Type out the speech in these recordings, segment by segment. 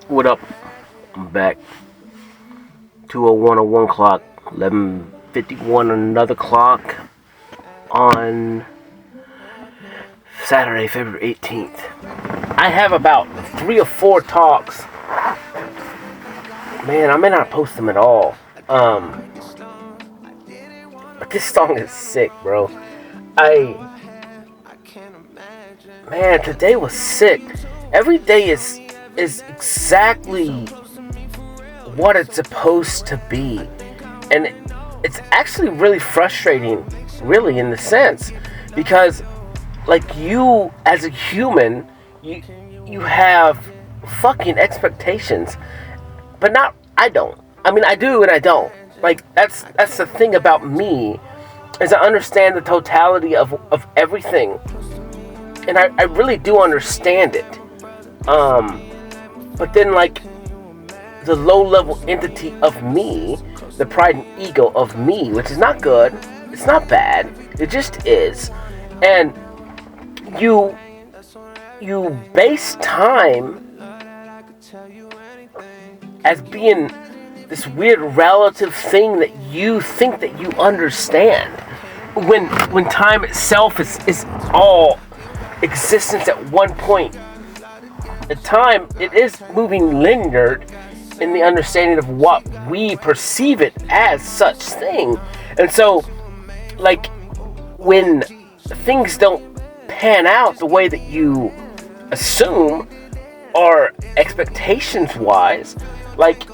What up? I'm back. 2:01 on 1 clock, 11:51 on another clock on Saturday, February 18th. I have about 3 or 4 talks. Man, I may not post them at all. But this song is sick, bro. Man, today was sick. Every day is exactly what it's supposed to be. And it's actually really frustrating, really, in the sense, because like you as a human, you have fucking expectations, but I don't. I mean, I do and I don't. Like that's the thing about me, is I understand the totality of everything, and I really do understand it. But then like the low-level entity of me, the pride and ego of me, which is not good, it's not bad, it just is. And you base time as being this weird relative thing that you think that you understand, when time itself is all existence at one point. The time, it is moving linear in the understanding of what we perceive it as such thing. And so, like, when things don't pan out the way that you assume, or expectations-wise, like,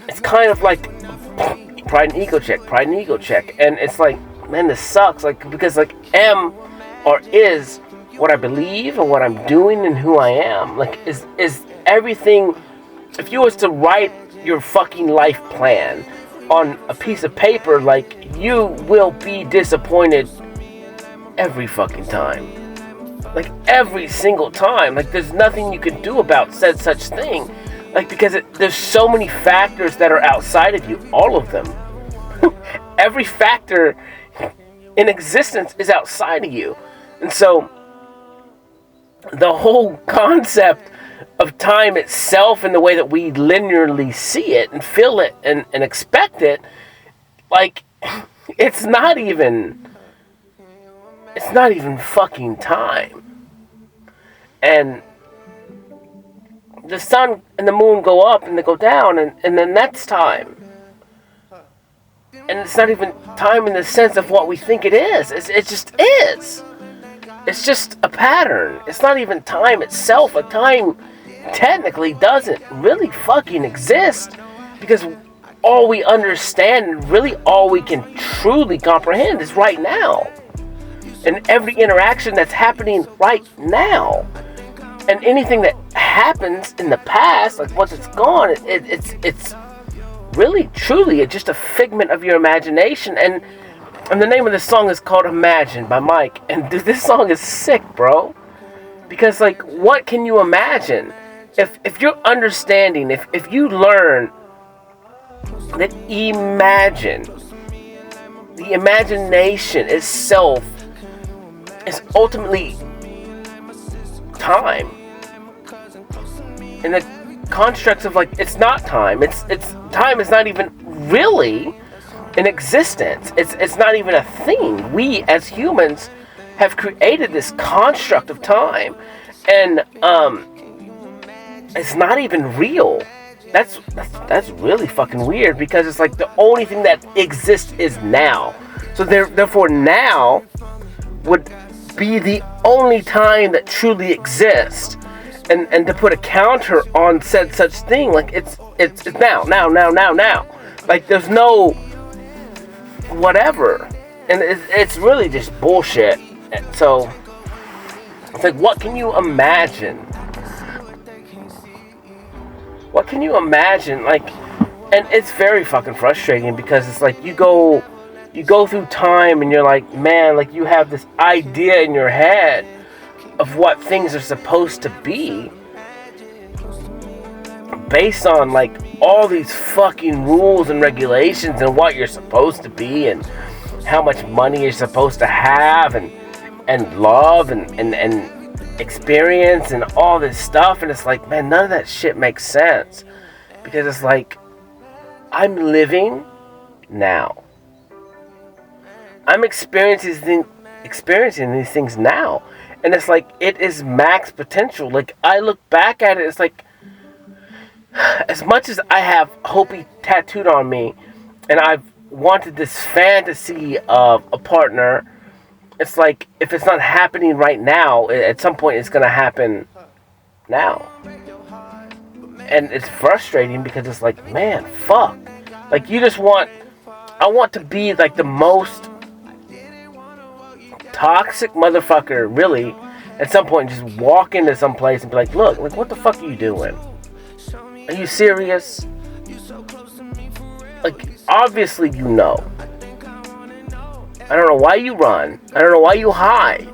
it's kind of like pride and ego check. And it's like, man, this sucks. Like, because, like, am or is what I believe and what I'm doing and who I am. Like, is everything. If you was to write your fucking life plan on a piece of paper, like, you will be disappointed every fucking time. Like, every single time. Like, there's nothing you can do about said such thing. Like, because there's so many factors that are outside of you. All of them. Every factor in existence is outside of you. And so the whole concept of time itself, and the way that we linearly see it and feel it and expect it, like, it's not even fucking time. And the sun and the moon go up and they go down, and then that's time. And it's not even time in the sense of what we think it is. It just is. It's just a pattern. It's not even time itself. A time technically doesn't really fucking exist, because all we understand, and really all we can truly comprehend, is right now. And every interaction that's happening right now. And anything that happens in the past, like once it's gone, it's really, truly just a figment of your imagination. And the name of this song is called Imagine by Mike. And dude, this song is sick, bro. Because, like, what can you imagine? If you're understanding, if you learn that the imagination itself is ultimately time. And the constructs of, like, it's not time. It's time is not even really in existence. It's not even a thing. We as humans have created this construct of time, and it's not even real. That's really fucking weird, because it's like the only thing that exists is now. So therefore now would be the only time that truly exists. And to put a counter on said such thing, like, it's now. Like, there's no whatever. And it's really just bullshit. So it's like, what can you imagine? What can you imagine? Like, and it's very fucking frustrating, because it's like you go through time and you're like, man, like, you have this idea in your head of what things are supposed to be, based on, like, all these fucking rules and regulations, and what you're supposed to be, and how much money you're supposed to have, and love, and experience and all this stuff, and it's like, man, none of that shit makes sense, because it's like, I'm living now. I'm experiencing these things now, and it's like, it is max potential. Like, I look back at it, it's like, as much as I have Hopi tattooed on me, and I've wanted this fantasy of a partner, it's like, if it's not happening right now, at some point it's gonna happen now. And it's frustrating, because it's like, man, fuck. Like, you just want, I want to be like the most toxic motherfucker, really, at some point, just walk into some place and be like, look, like, what the fuck are you doing? Are you serious? Like, obviously you know. I don't know why you run. I don't know why you hide.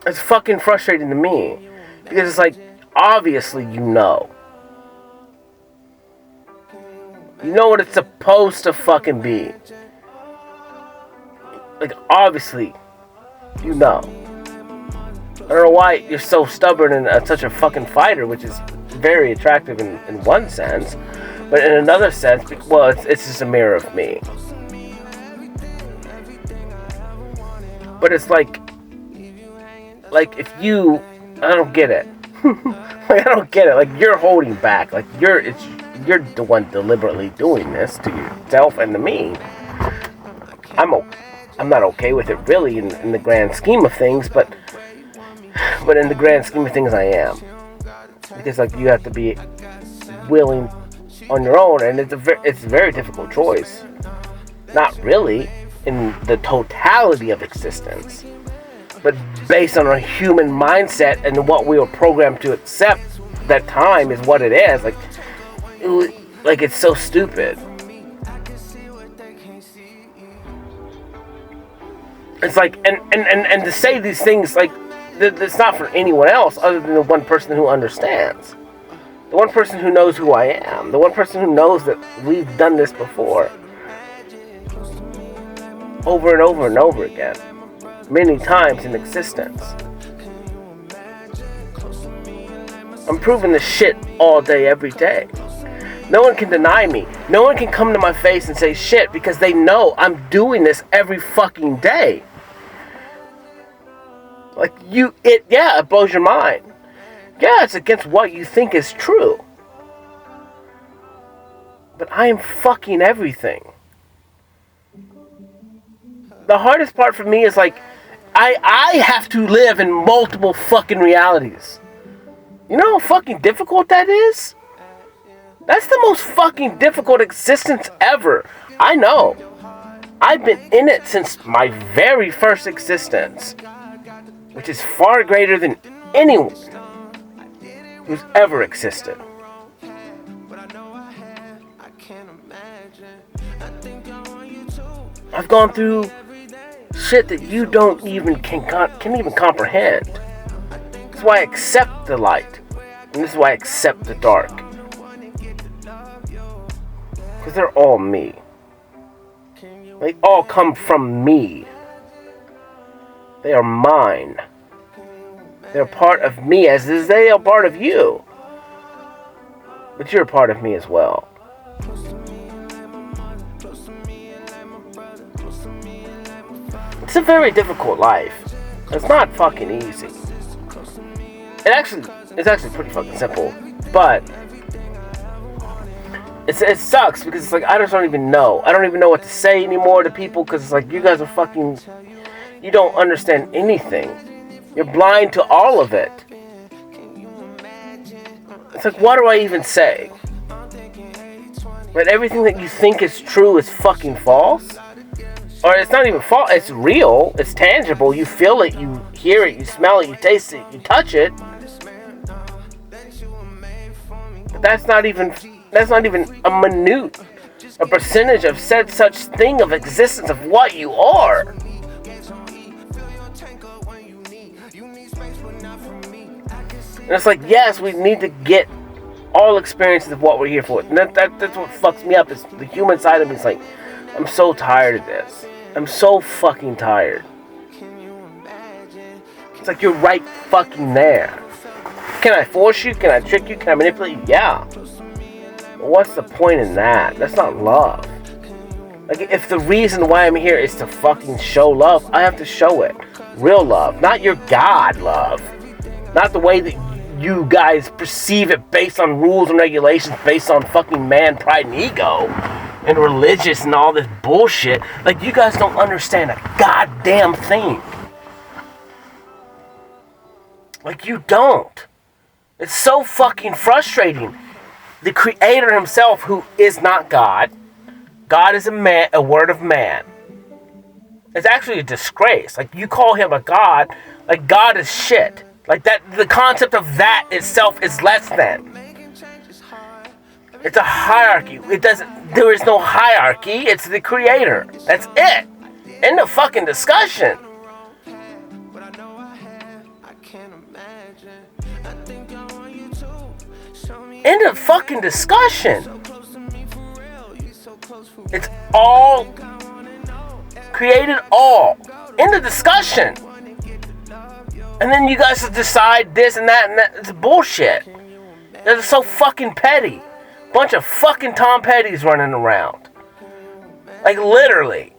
It's fucking frustrating to me. Because it's like, obviously you know. You know what it's supposed to fucking be. Like, obviously, you know. I don't know why you're so stubborn and such a fucking fighter, which is very attractive in one sense. But in another sense, well, it's just a mirror of me. But it's like if you, I don't get it. Like, I don't get it. Like, you're holding back. Like, you're the one deliberately doing this to yourself and to me. I'm not okay with it, really, in the grand scheme of things, but in the grand scheme of things, I am. Because, like, you have to be willing on your own, and it's a very difficult choice. Not really in the totality of existence, but based on our human mindset and what we were programmed to accept, that time is what it is. Like it's so stupid. It's like, and to say these things, like, it's not for anyone else other than the one person who understands. The one person who knows who I am. The one person who knows that we've done this before. Over and over and over again. Many times in existence. I'm proving this shit all day, every day. No one can deny me. No one can come to my face and say shit, because they know I'm doing this every fucking day. Like, it blows your mind. Yeah, it's against what you think is true. But I am fucking everything. The hardest part for me is, like, I have to live in multiple fucking realities. You know how fucking difficult that is? That's the most fucking difficult existence ever. I know. I've been in it since my very first existence, which is far greater than anyone who's ever existed. I've gone through shit that you don't even can even comprehend. That's why I accept the light, and this is why I accept the dark. Because they're all me. They all come from me. They are mine. They're part of me, as is they are part of you. But you're a part of me as well. It's a very difficult life. It's not fucking easy. It's actually pretty fucking simple. But it sucks, because it's like, I just don't even know. I don't even know what to say anymore to people, because it's like, you guys are fucking, you don't understand anything. You're blind to all of it. It's like, what do I even say? But everything that you think is true is fucking false? Or it's not even false, it's real, it's tangible, you feel it, you hear it, you smell it, you taste it, you touch it. But that's not even a percentage of said such thing of existence of what you are. And it's like, yes, we need to get all experiences of what we're here for. And that's what fucks me up, is the human side of me is like, I'm so tired of this. I'm so fucking tired. It's like you're right fucking there. Can I force you? Can I trick you? Can I manipulate you? Yeah. But what's the point in that? That's not love. Like, if the reason why I'm here is to fucking show love, I have to show it. Real love. Not your God love. Not the way that you guys perceive it based on rules and regulations, based on fucking man, pride, and ego, and religious and all this bullshit. Like, you guys don't understand a goddamn thing. Like, you don't. It's so fucking frustrating. The Creator himself, who is not God, God is a man, a word of man. It's actually a disgrace. Like, you call him a God, like God is shit. Like, that, the concept of that itself is less than. It's a hierarchy. There is no hierarchy. It's the Creator. That's it. End of fucking discussion. End of fucking discussion. It's all created all. End of discussion. And then you guys decide this and that and that. It's bullshit. They're so fucking petty. Bunch of fucking Tom Petties running around. Like, literally.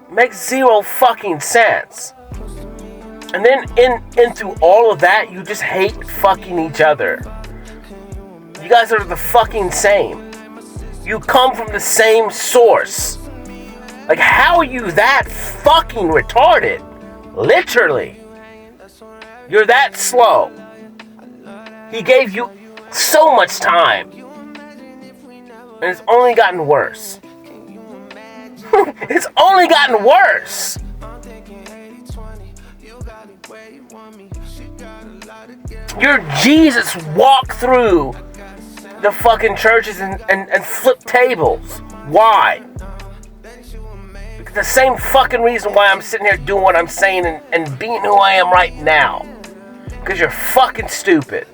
Makes zero fucking sense. And then into all of that, you just hate fucking each other. You guys are the fucking same. You come from the same source. Like, how are you that fucking retarded? Literally. You're that slow. He gave you so much time. And it's only gotten worse. It's only gotten worse. Your Jesus walked through the fucking churches and flipped tables. Why? Because the same fucking reason why I'm sitting here doing what I'm saying and being who I am right now. Because you're fucking stupid.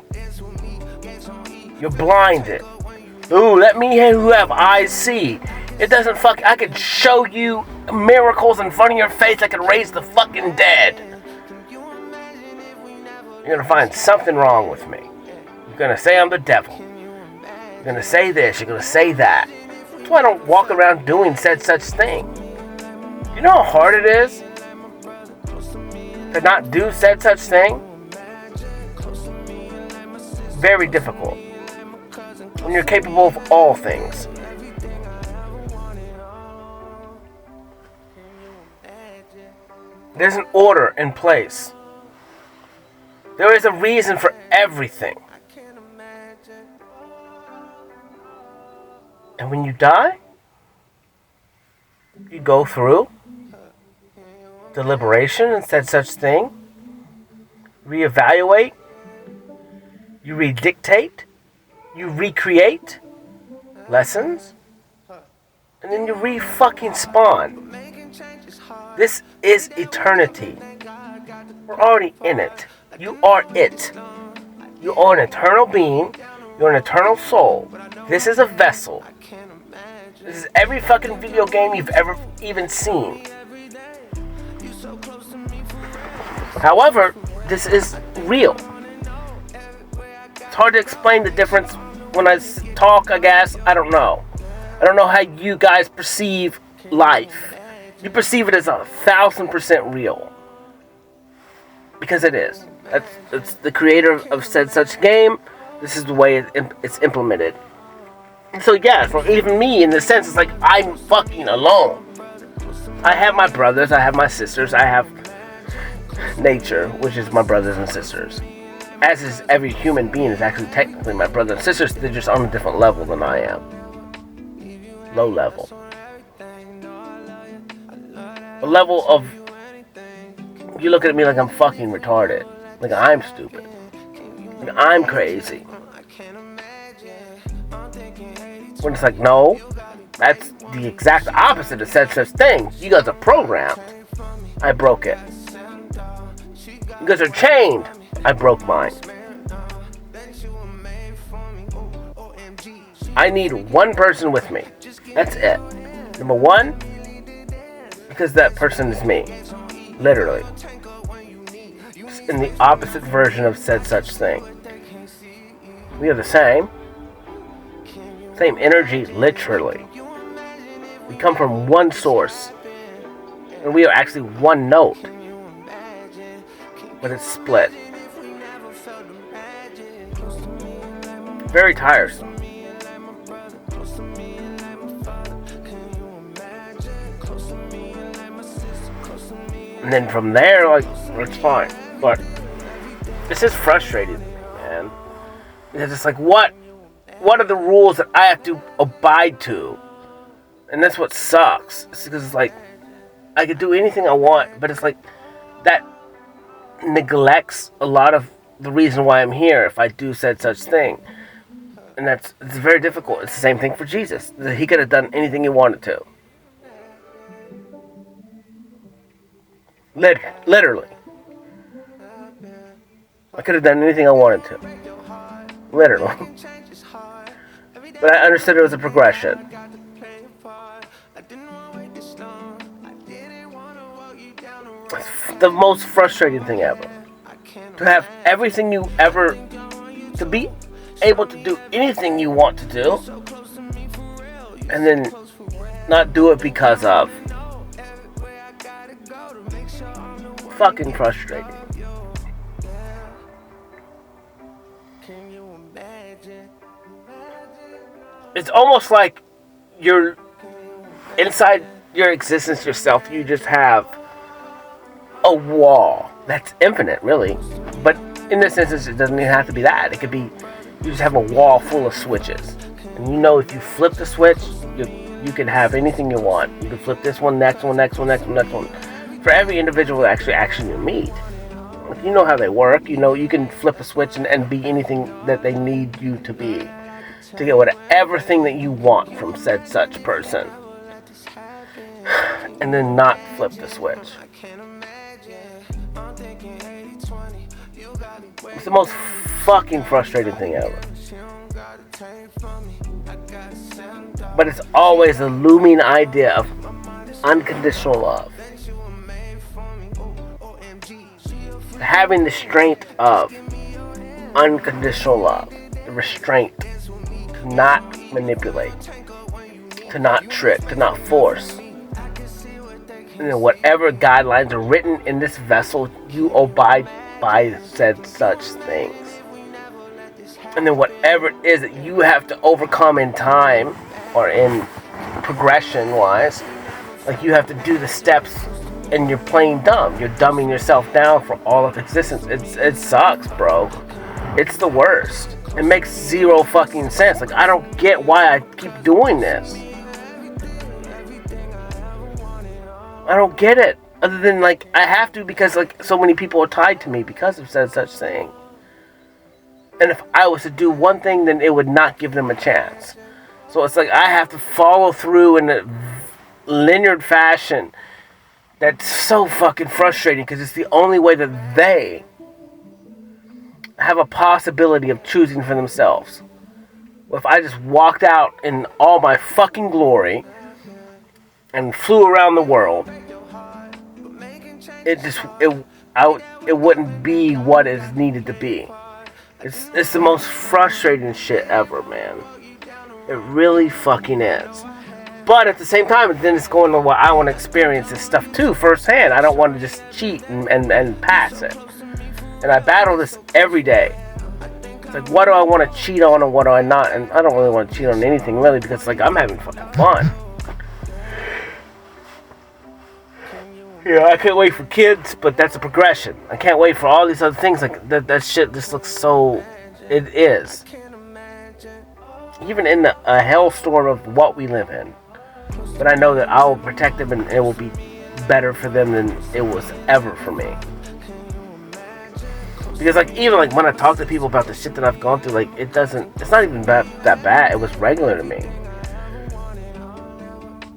You're blinded. Ooh, let me who have eyes see. It doesn't fuck. I could show you miracles in front of your face. I could raise the fucking dead. You're gonna find something wrong with me. You're gonna say I'm the devil. You're gonna say this. You're gonna say that. That's why I don't walk around doing said such thing. You know how hard it is to not do said such thing? Very difficult. When you're capable of all things. There's an order in place. There is a reason for everything. And when you die, you go through deliberation and said such thing, reevaluate, you redictate, you recreate lessons, and then you re-fucking spawn. This is eternity. We're already in it. You are it. You are an eternal being. You're an eternal soul. This is a vessel. This is every fucking video game you've ever even seen. However, this is real. It's hard to explain the difference when I talk, I guess. I don't know. I don't know how you guys perceive life. You perceive it as 1,000% real. Because it is. It's the creator of said such game. This is the way it's implemented. So yeah, for even me, in the sense, it's like I'm fucking alone. I have my brothers, I have my sisters, I have nature, which is my brothers and sisters. As is every human being is actually technically my brothers and sisters. They're just on a different level than I am. Low level. A level of, you look at me like I'm fucking retarded. Like I'm stupid. Like I'm crazy. When it's like, no, that's the exact opposite of said such thing. You guys are programmed. I broke it. You guys are chained. I broke mine. I need one person with me. That's it. Number one, because that person is me. Literally. Just in the opposite version of said such thing. We are the same. Same energy, literally. We come from one source. And we are actually one note. But it's split. Very tiresome. And then from there, like, it's fine. But this is frustrating, man. Because it's like, what are the rules that I have to abide to? And that's what sucks. It's because it's like, I could do anything I want, but it's like, that neglects a lot of the reason why I'm here if I do said such thing. And it's very difficult. It's the same thing for Jesus. He could have done anything he wanted to. Literally. I could have done anything I wanted to. Literally. But I understood it was a progression. It's the most frustrating thing ever. To have everything you ever... To be able to do anything you want to do. And then not do it because of. Fucking frustrating. It's almost like you're inside your existence yourself. You just have a wall that's infinite, really. But in this instance, it doesn't even have to be that. It could be you just have a wall full of switches, and you know if you flip the switch, you can have anything you want. You can flip this one, next one, next one, next one, next one. For every individual action you meet, you know how they work. You know you can flip a switch and be anything that they need you to be, to get whatever thing that you want from said such person, and then not flip the switch. It's the most fucking frustrating thing ever. But it's always the looming idea of unconditional love. Having the strength of unconditional love. The restraint. To not manipulate. To not trick. To not force. And then whatever guidelines are written in this vessel, you abide by said such things. And then whatever it is that you have to overcome in time or in progression wise, like you have to do the steps and you're playing dumb. You're dumbing yourself down for all of existence. It sucks, bro. It's the worst. It makes zero fucking sense. Like, I don't get why I keep doing this. I don't get it. Other than, like, I have to because, like, so many people are tied to me because of said such thing. And if I was to do one thing, then it would not give them a chance. So it's like I have to follow through in a linear fashion. That's so fucking frustrating because it's the only way that they have a possibility of choosing for themselves. Well, if I just walked out in all my fucking glory and flew around the world, it wouldn't be what is needed to be. It's the most frustrating shit ever, man. It really fucking is. But at the same time, then it's going to what I want to experience this stuff too, firsthand. I don't want to just cheat and pass it. And I battle this every day. It's like, what do I want to cheat on and what do I not? And I don't really want to cheat on anything, really, because, like, I'm having fucking fun. Yeah, I can't wait for kids, but that's a progression. I can't wait for all these other things. Like, that shit just looks so... It is. Even in a hellstorm of what we live in. But I know that I will protect them and it will be better for them than it was ever for me. Because, like, even, like, when I talk to people about the shit that I've gone through, like, it's not even that bad. It was regular to me.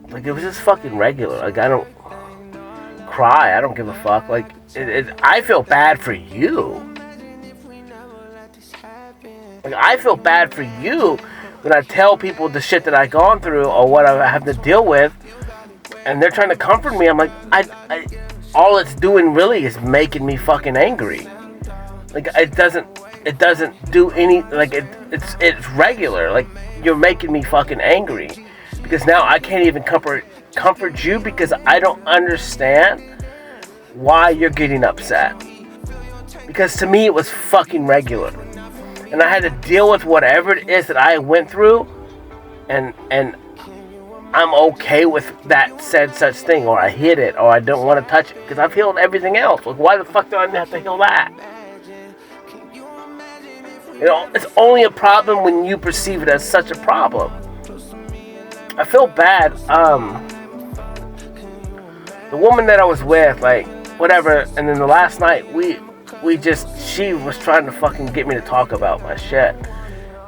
Like, it was just fucking regular. Like, I don't cry. I don't give a fuck. Like, I feel bad for you. Like, I feel bad for you when I tell people the shit that I've gone through or what I have to deal with, and they're trying to comfort me. I'm like, all it's doing really is making me fucking angry. Like, it doesn't do any, like, it's regular. Like, you're making me fucking angry. Because now I can't even comfort you because I don't understand why you're getting upset. Because to me it was fucking regular. And I had to deal with whatever it is that I went through, and I'm okay with that said such thing, or I hid it, or I don't want to touch it, because I've healed everything else. Like, why the fuck do I have to heal that? You know, it's only a problem when you perceive it as such a problem. I feel bad. The woman that I was with, like, whatever, and then the last night, she was trying to fucking get me to talk about my shit.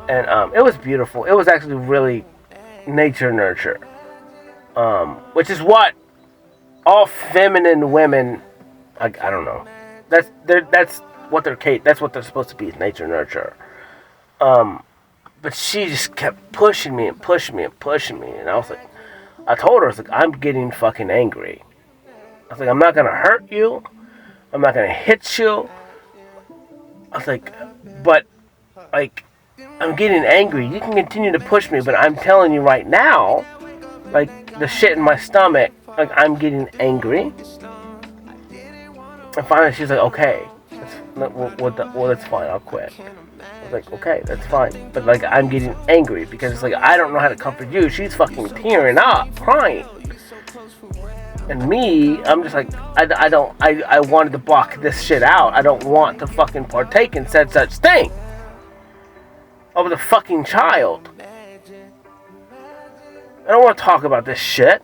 And it was beautiful. It was actually really nature nurture. Which is what all feminine women, I don't know. That's what they're supposed to be, nature nurture. But she just kept pushing me and pushing me and pushing me. And I was like, I told her, I was like, I'm getting fucking angry. I was like, I'm not going to hurt you. I'm not going to hit you. I was like, but, like, I'm getting angry. You can continue to push me, but I'm telling you right now, like, the shit in my stomach, like, I'm getting angry. And finally she's like, okay, that's fine, I'll quit. I was like, okay, that's fine. But, like, I'm getting angry because it's like, I don't know how to comfort you. She's fucking tearing up, crying. And me, I'm just like, I wanted to block this shit out. I don't want to fucking partake in said such thing. Over the fucking child. I don't want to talk about this shit.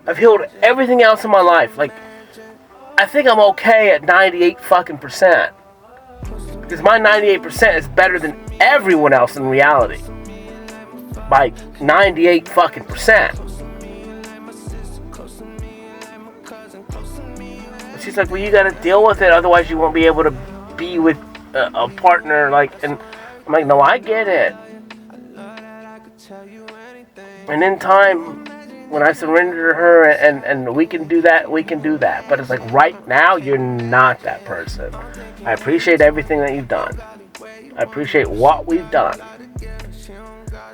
I've healed everything else in my life. Like, I think I'm okay at 98 fucking %. Because my 98% is better than everyone else in reality. By 98 fucking %. But she's like, well, you gotta deal with it, otherwise you won't be able to be with a partner, like, and I'm like, no, I get it. And in time, when I surrender to her and we can do that, we can do that. But it's like, right now, you're not that person. I appreciate everything that you've done. I appreciate what we've done.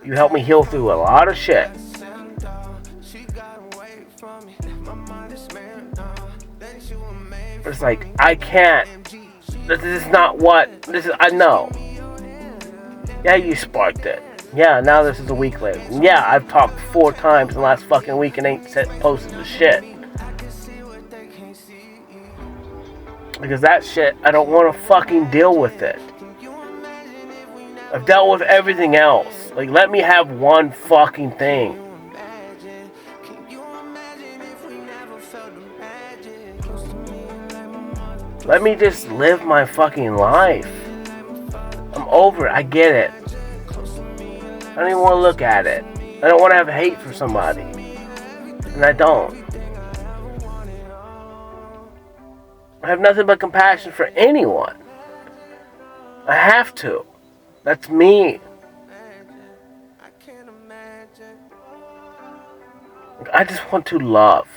You helped me heal through a lot of shit. But it's like, I can't. This is not what, this is, I know. Yeah, you sparked it. Yeah, now this is a week later. Yeah, I've talked 4 times in the last fucking week and ain't posted the shit. Because that shit, I don't want to fucking deal with it. I've dealt with everything else. Like, let me have one fucking thing. Let me just live my fucking life. I'm over it. I get it. I don't even want to look at it. I don't want to have hate for somebody. And I don't. I have nothing but compassion for anyone. I have to. That's me. I just want to love.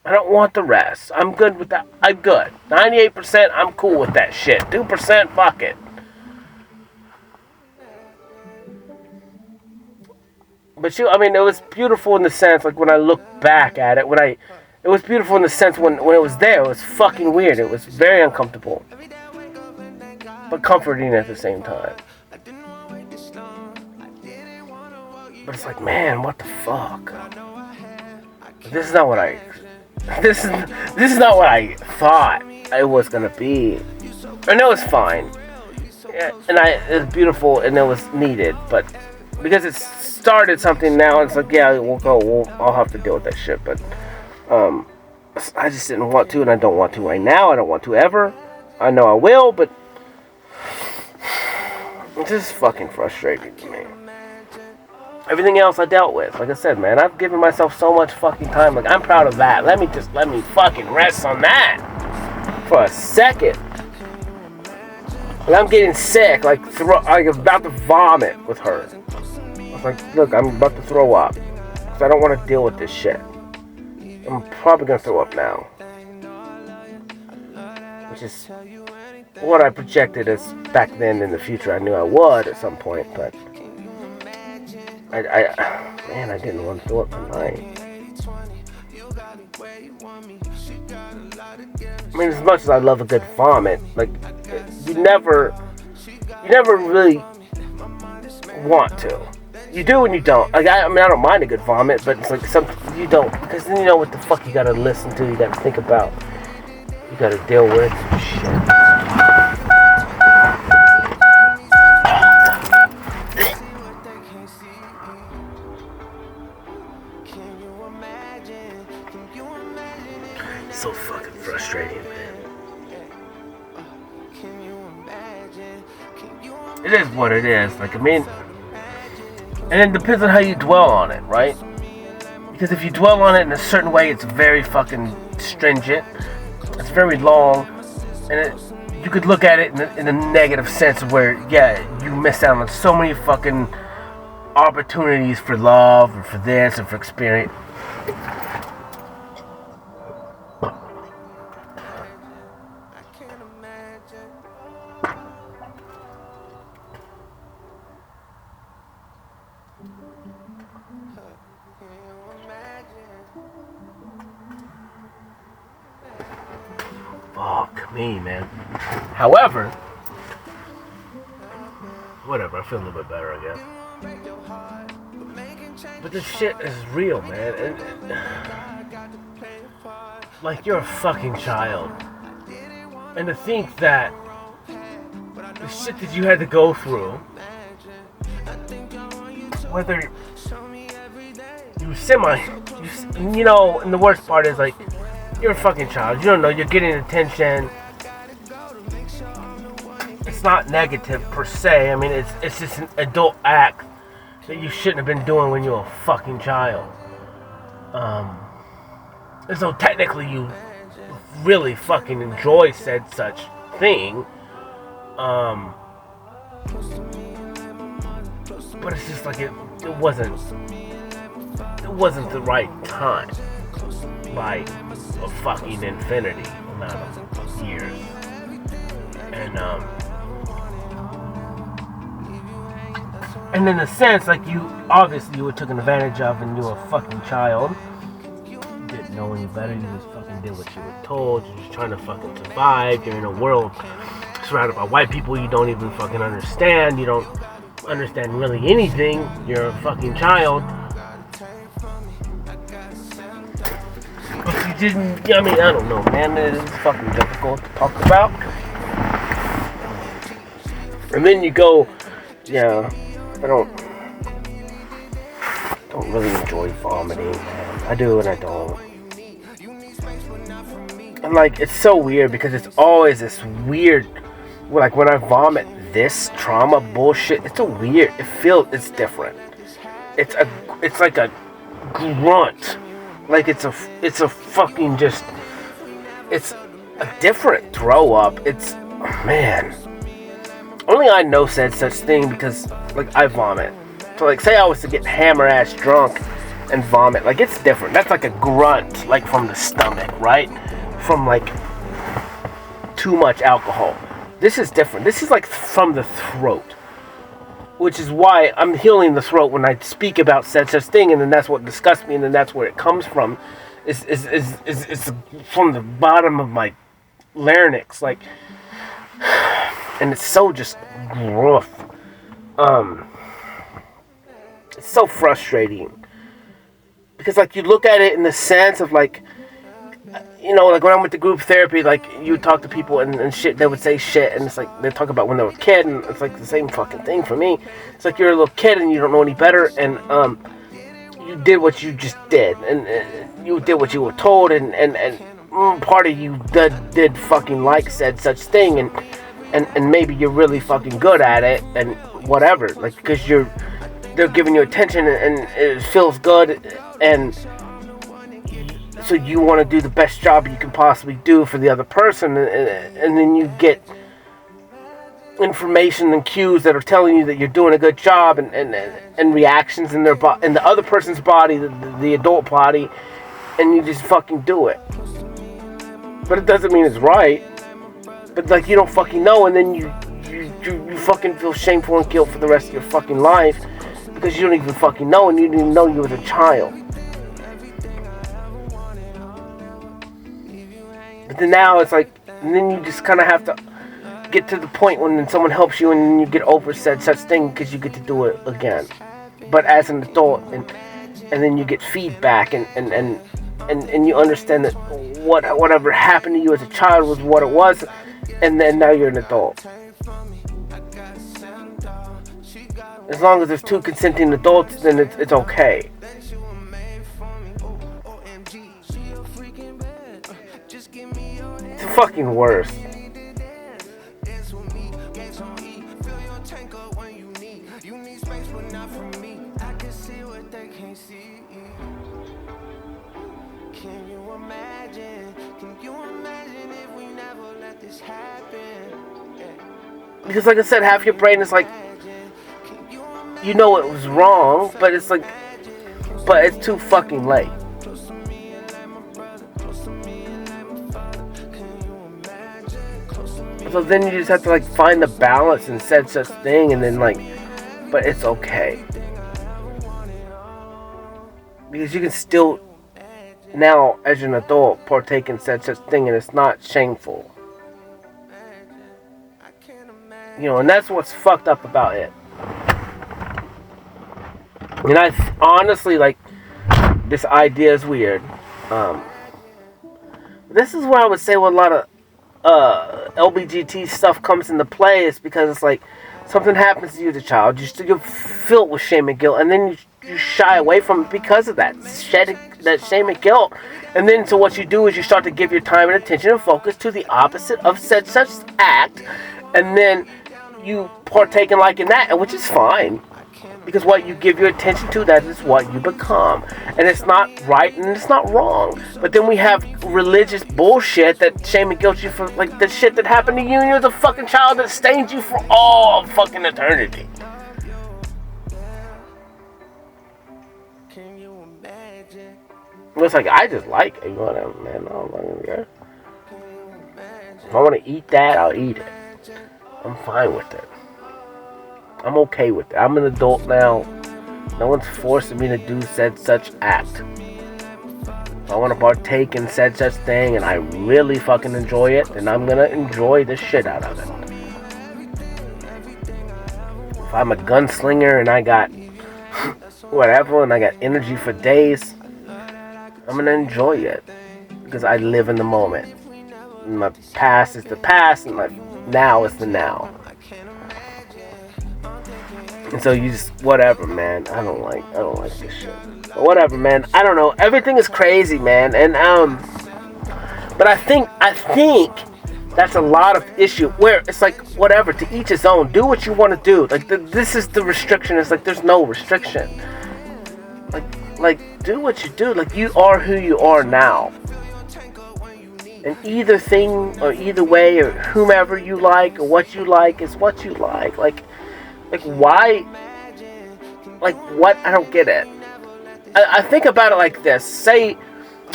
I don't want the rest. I'm good with that. I'm good. 98%, I'm cool with that shit. 2%, fuck it. But I mean, it was beautiful in the sense, like, when I look back at it, it was beautiful in the sense when it was there, it was fucking weird. It was very uncomfortable. But comforting at the same time. But it's like, man, what the fuck? This is not what I thought it was gonna be. I know it's fine. Yeah, and it was beautiful and it was needed, but because it's started something now, it's like, yeah, I'll have to deal with that shit, but I just didn't want to, and I don't want to right now. I don't want to ever. I know I will, but it's just fucking frustrating to me. Everything else I dealt with, like I said, man, I've given myself so much fucking time. Like, I'm proud of that. Let me fucking rest on that for a second. And I'm getting sick, like I'm about to vomit with her. I was like, look, I'm about to throw up because I don't want to deal with this shit. I'm probably gonna throw up now, which is what I projected as back then. In the future, I knew I would at some point, but I didn't want to throw up tonight. I mean, as much as I love a good vomit, like you never really want to. You do and you don't. Like I don't mind a good vomit, but it's like you don't, because then you know what the fuck you gotta listen to, you gotta think about, you gotta deal with shit. So fucking frustrating, man. It is what it is. Like, I mean, and it depends on how you dwell on it, right? Because if you dwell on it in a certain way, it's very fucking stringent. It's very long, and you could look at it in a negative sense where, yeah, you miss out on so many fucking opportunities for love, or for this, or for experience. Fuck me, man. However, whatever, I feel a little bit better, I guess. But this shit is real, man. And like, you're a fucking child. And to think that the shit that you had to go through, whether you and the worst part is, like, you're a fucking child. You don't know. You're getting attention. It's not negative per se. I mean, it's just an adult act that you shouldn't have been doing when you were a fucking child. And so technically you really fucking enjoy said such thing. But it's just like it wasn't the right time by a fucking infinity amount of years. And in a sense, like, you obviously were taken advantage of and you were a fucking child. You didn't know any better, you just fucking did what you were told. You're just trying to fucking survive. You're in a world surrounded by white people you don't even fucking understand. You don't understand really anything. You're a fucking child. But you didn't, I mean, I don't know, man. It's fucking difficult to talk about. And then you go, yeah, I don't really enjoy vomiting, man. I do and I don't. And like, it's so weird because it's always this weird, like when I vomit this trauma bullshit, it's different. It's like a grunt. Like it's a fucking just, it's a different throw up. It's, man. Only I know said such thing because, like, I vomit. So, like, say I was to get hammer-ass drunk and vomit. Like, it's different. That's like a grunt, like, from the stomach, right? From, like, too much alcohol. This is different. This is, like, from the throat. Which is why I'm healing the throat when I speak about said such thing, and then that's what disgusts me, and then that's where it comes from. Is from the bottom of my larynx, like... And it's so just rough. It's so frustrating. Because, like, you look at it in the sense of, like, you know, like, when I went to group therapy, like, you talk to people and shit, they would say shit, and it's like, they talk about when they were a kid, and it's like the same fucking thing for me. It's like you're a little kid and you don't know any better, and, you did what you just did, and you did what you were told, and part of you did fucking like said such thing, and maybe you're really fucking good at it, and whatever, like, because they're giving you attention, and it feels good, and so you want to do the best job you can possibly do for the other person, and then you get information and cues that are telling you that you're doing a good job, and reactions in the other person's body, the adult body, and you just fucking do it. But it doesn't mean it's right. But like you don't fucking know, and then you fucking feel shameful and guilt for the rest of your fucking life because you don't even fucking know, and you didn't even know you was a child. But then now it's like, and then you just kind of have to get to the point when someone helps you, and then you get over said such thing because you get to do it again. But as an adult, and then you get feedback, and you understand that whatever happened to you as a child was what it was, and then now you're an adult. As long as there's two consenting adults, then it's okay. It's the fucking worst. Because like I said, half your brain is like, you know it was wrong, but it's like, but it's too fucking late. So then you just have to like find the balance and said such thing, and then like, but it's okay. Because you can still, now as an adult, partake in said such thing, and it's not shameful. You know, and that's what's fucked up about it. And I honestly, like, this idea is weird. This is where I would say what a lot of LBGT stuff comes into play, is because it's like, something happens to you as a child, you're filled with shame and guilt, and then you shy away from it because of that shame and guilt. And then so what you do is you start to give your time and attention and focus to the opposite of said such act, and then you partake in like in that, and which is fine, because what you give your attention to, that is what you become, and it's not right and it's not wrong. But then we have religious bullshit that shame and guilt you for like the shit that happened to you when you was a fucking child, that stains you for all of fucking eternity. It's like, I just like it, whatever, man. If I want to eat that, I'll eat it. I'm fine with it. I'm okay with it. I'm an adult now. No one's forcing me to do said such act. If I want to partake in said such thing and I really fucking enjoy it, then I'm gonna enjoy the shit out of it. If I'm a gunslinger and I got whatever and I got energy for days, I'm gonna enjoy it because I live in the moment. My past is the past, and my now is the now. And so you just, whatever, man. I don't like this shit. But whatever, man. I don't know. Everything is crazy, man. And but I think that's a lot of issue where it's like, whatever, to each his own. Do what you want to do. Like this is the restriction. It's like there's no restriction. Like do what you do. Like you are who you are now. And either thing or either way or whomever you like or what you like is what you like. Like why? Like what? I don't get it. I think about it like this. Say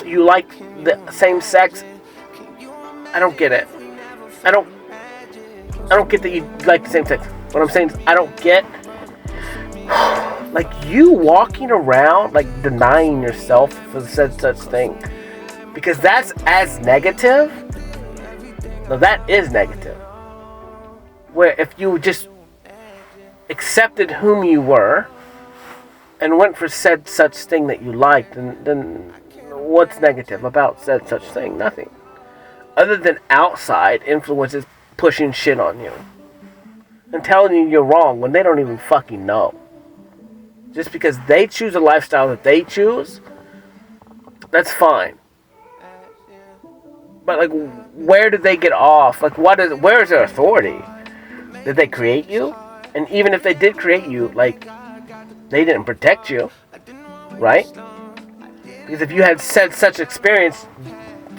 you like the same sex. I don't get it. I don't get that you like the same sex. What I'm saying is I don't get like you walking around like denying yourself for said such thing. Because that's as negative. No, that is negative. Where if you just accepted whom you were and went for said such thing that you liked, then what's negative about said such thing? Nothing. Other than outside influences pushing shit on you and telling you you're wrong when they don't even fucking know. Just because they choose a lifestyle that they choose, that's fine. But like, where did they get off? Like, where is their authority? Did they create you? And even if they did create you, like, they didn't protect you, right? Because if you had said such experience,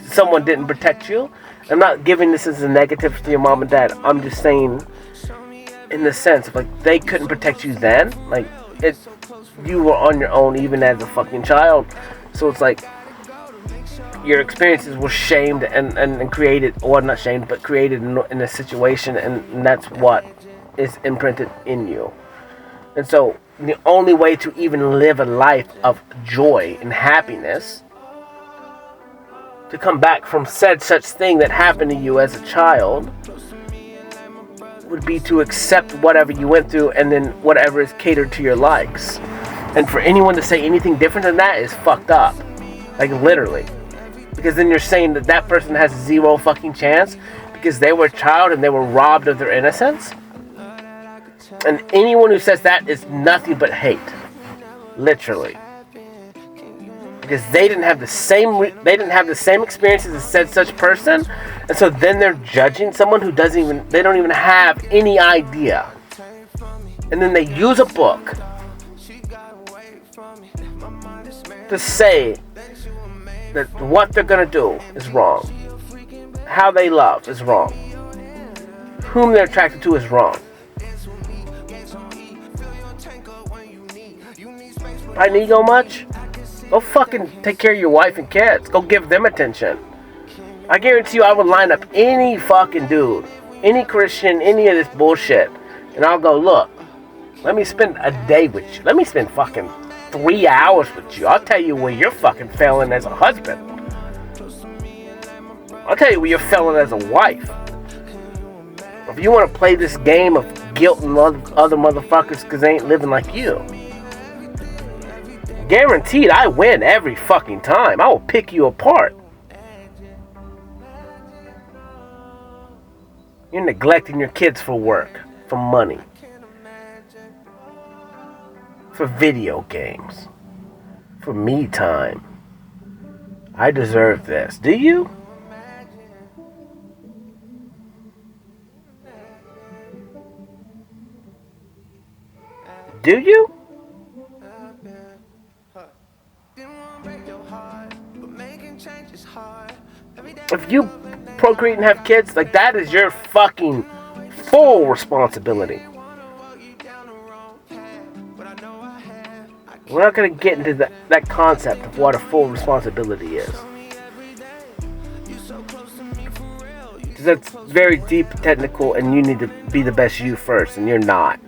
someone didn't protect you. I'm not giving this as a negative to your mom and dad. I'm just saying, in the sense of like, they couldn't protect you then. Like, you were on your own even as a fucking child. So it's like, your experiences were shamed and created, or not shamed, but created in a situation, and that's what is imprinted in you. And so the only way to even live a life of joy and happiness, to come back from said such thing that happened to you as a child, would be to accept whatever you went through, and then whatever is catered to your likes. And for anyone to say anything different than that is fucked up. Like, literally. Because then you're saying that that person has zero fucking chance because they were a child and they were robbed of their innocence. And anyone who says that is nothing but hate. Literally. Because they didn't have the same experiences as said such person, and so then they're judging someone who they don't even have any idea. And then they use a book to say that what they're gonna do is wrong, how they love is wrong, whom they're attracted to is wrong. Pride and ego much? Go fucking take care of your wife and kids. Go give them attention. I guarantee you I would line up any fucking dude, any Christian, any of this bullshit, and I'll go, look, let me spend a day with you. Let me spend fucking 3 hours with you. I'll tell you where you're fucking failing as a husband. I'll tell you where you're failing as a wife. If you want to play this game of guilt and other motherfuckers because they ain't living like you, guaranteed I win every fucking time. I will pick you apart. You're neglecting your kids for work, for money, for video games, for me time. I deserve this. Do you? Do you? If you procreate and have kids, like, that is your fucking full responsibility. We're not going to get into that concept of what a full responsibility is. Because that's very deep, technical, and you need to be the best you first, and you're not.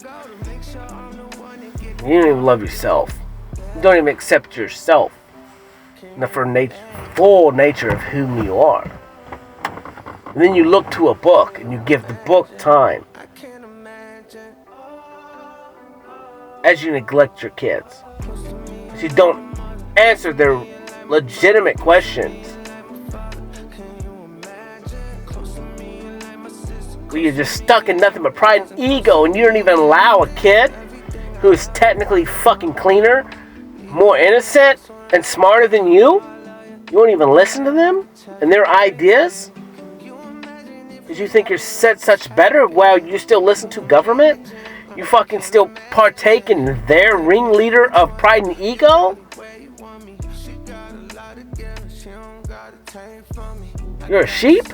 You don't even love yourself. You don't even accept yourself. The full nature of whom you are. And then you look to a book and you give the book time as you neglect your kids. As you don't answer their legitimate questions. Where you're just stuck in nothing but pride and ego, and you don't even allow a kid who is technically fucking cleaner, more innocent, and smarter than you. You won't even listen to them and their ideas because you think you're said such better while you still listen to government. You fucking still partake in their ringleader of pride and ego. You're a sheep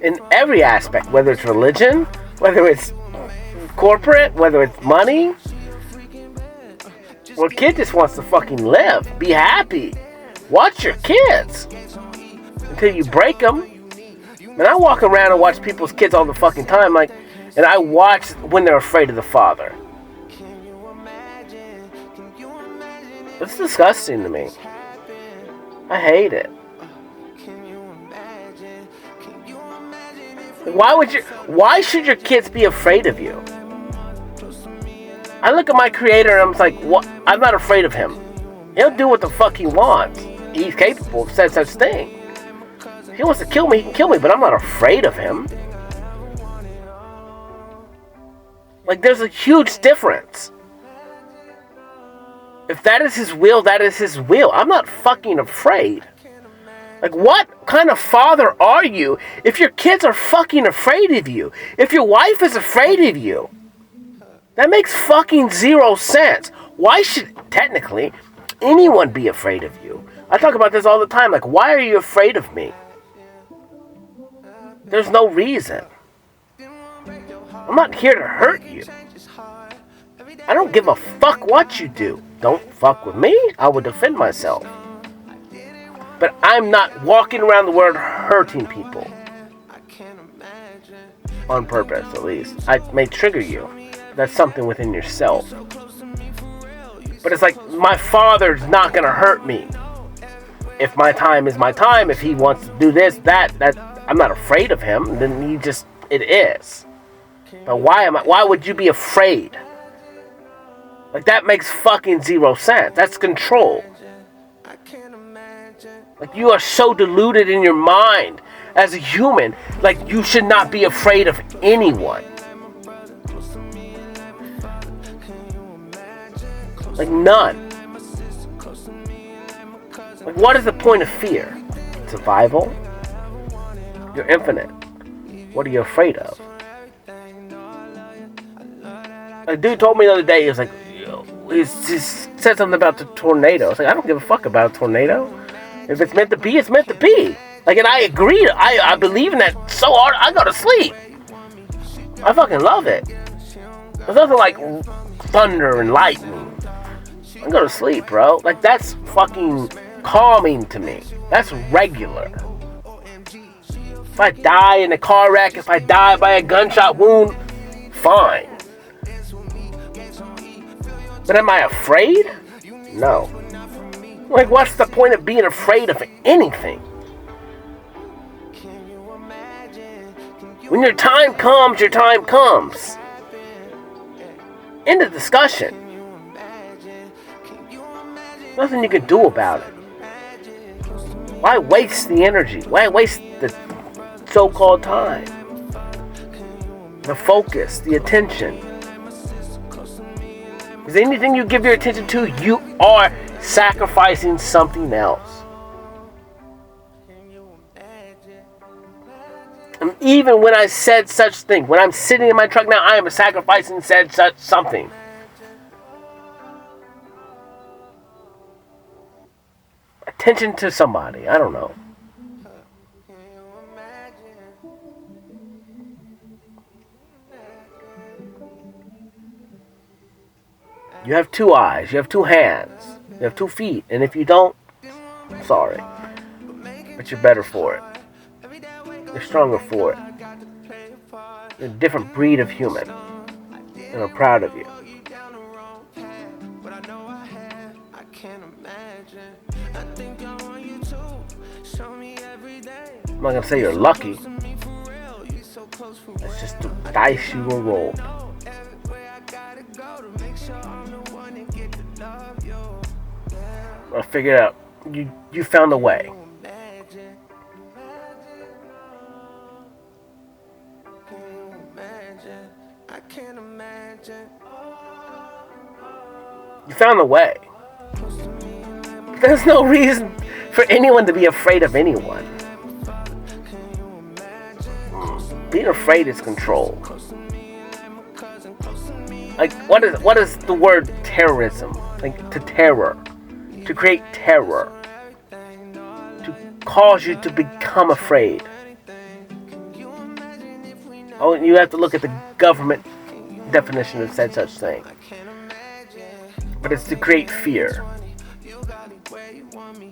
in every aspect, whether it's religion, whether it's corporate, whether it's money. Well, kid just wants to fucking live. Be happy. Watch your kids. Until you break them. And I walk around and watch people's kids all the fucking time. Like, and I watch when they're afraid of the father. It's disgusting to me. I hate it. Why should your kids be afraid of you? I look at my creator and I'm like, what? I'm not afraid of him. He'll do what the fuck he wants. He's capable of such thing. If he wants to kill me, he can kill me, but I'm not afraid of him. Like, there's a huge difference. If that is his will, that is his will. I'm not fucking afraid. Like, what kind of father are you if your kids are fucking afraid of you? If your wife is afraid of you? That makes fucking zero sense. Why should, technically, anyone be afraid of you? I talk about this all the time. Like, why are you afraid of me? There's no reason. I'm not here to hurt you. I don't give a fuck what you do. Don't fuck with me. I will defend myself. But I'm not walking around the world hurting people. On purpose, at least. I may trigger you. That's something within yourself. But it's like, my father's not going to hurt me. If my time is my time, if he wants to do this, that, I'm not afraid of him. Then it is. But why would you be afraid? Like, that makes fucking zero sense. That's control. Like, you are so deluded in your mind as a human. Like, you should not be afraid of anyone. Like, none. Like, what is the point of fear? Survival? You're infinite. What are you afraid of? A dude told me the other day, he was like, he said something about the tornado. I was like, I don't give a fuck about a tornado. If it's meant to be, it's meant to be. Like, and I agree. I believe in that so hard, I go to sleep. I fucking love it. There's nothing like thunder and lightning. I go to sleep, bro. Like, that's fucking calming to me. That's regular. If I die in a car wreck, if I die by a gunshot wound, fine. But am I afraid? No. Like, what's the point of being afraid of anything? When your time comes, your time comes. End of discussion. Nothing you can do about it. Why waste the energy? Why waste the so-called time? The focus, the attention. Because anything you give your attention to, you are sacrificing something else. And even when I said such thing, when I'm sitting in my truck now, I am sacrificing such something. Attention to somebody, I don't know. You have 2 eyes, you have 2 hands, you have 2 feet, and if you don't, sorry. But you're better for it. You're stronger for it. You're a different breed of human. And I'm proud of you. I'm not going to say you're lucky. It's just the dice you were rolled. I figured it out. You found a way. You found a way. There's no reason for anyone to be afraid of anyone. Being afraid is control. Like, what is the word terrorism? Like, to terror. To create terror. To cause you to become afraid. Oh, you have to look at the government definition of said such thing. But it's to create fear.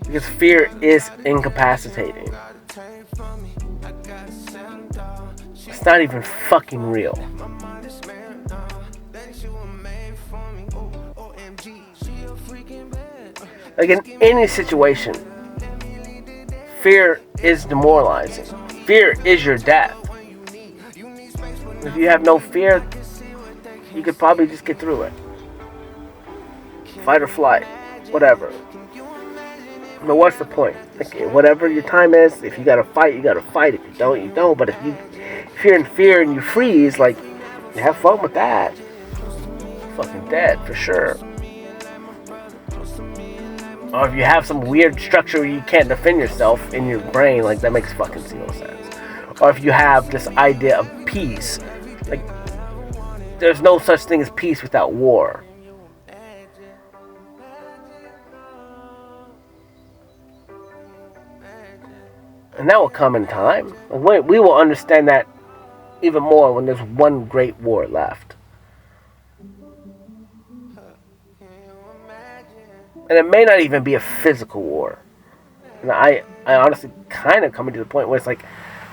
Because fear is incapacitating. It's not even fucking real. Like, in any situation, fear is demoralizing. Fear is your death. If you have no fear, you could probably just get through it. Fight or flight, whatever. But what's the point? Okay, whatever your time is, if you gotta fight, you gotta fight. If you don't, you don't. But if you're in fear and you freeze, like, have fun with that. You're fucking dead for sure. Or if you have some weird structure where you can't defend yourself in your brain, like, that makes fucking zero sense. Or if you have this idea of peace, like, there's no such thing as peace without war. And that will come in time. We will understand that even more when there's one great war left. And it may not even be a physical war. It And I honestly kind of coming to the point where it's like,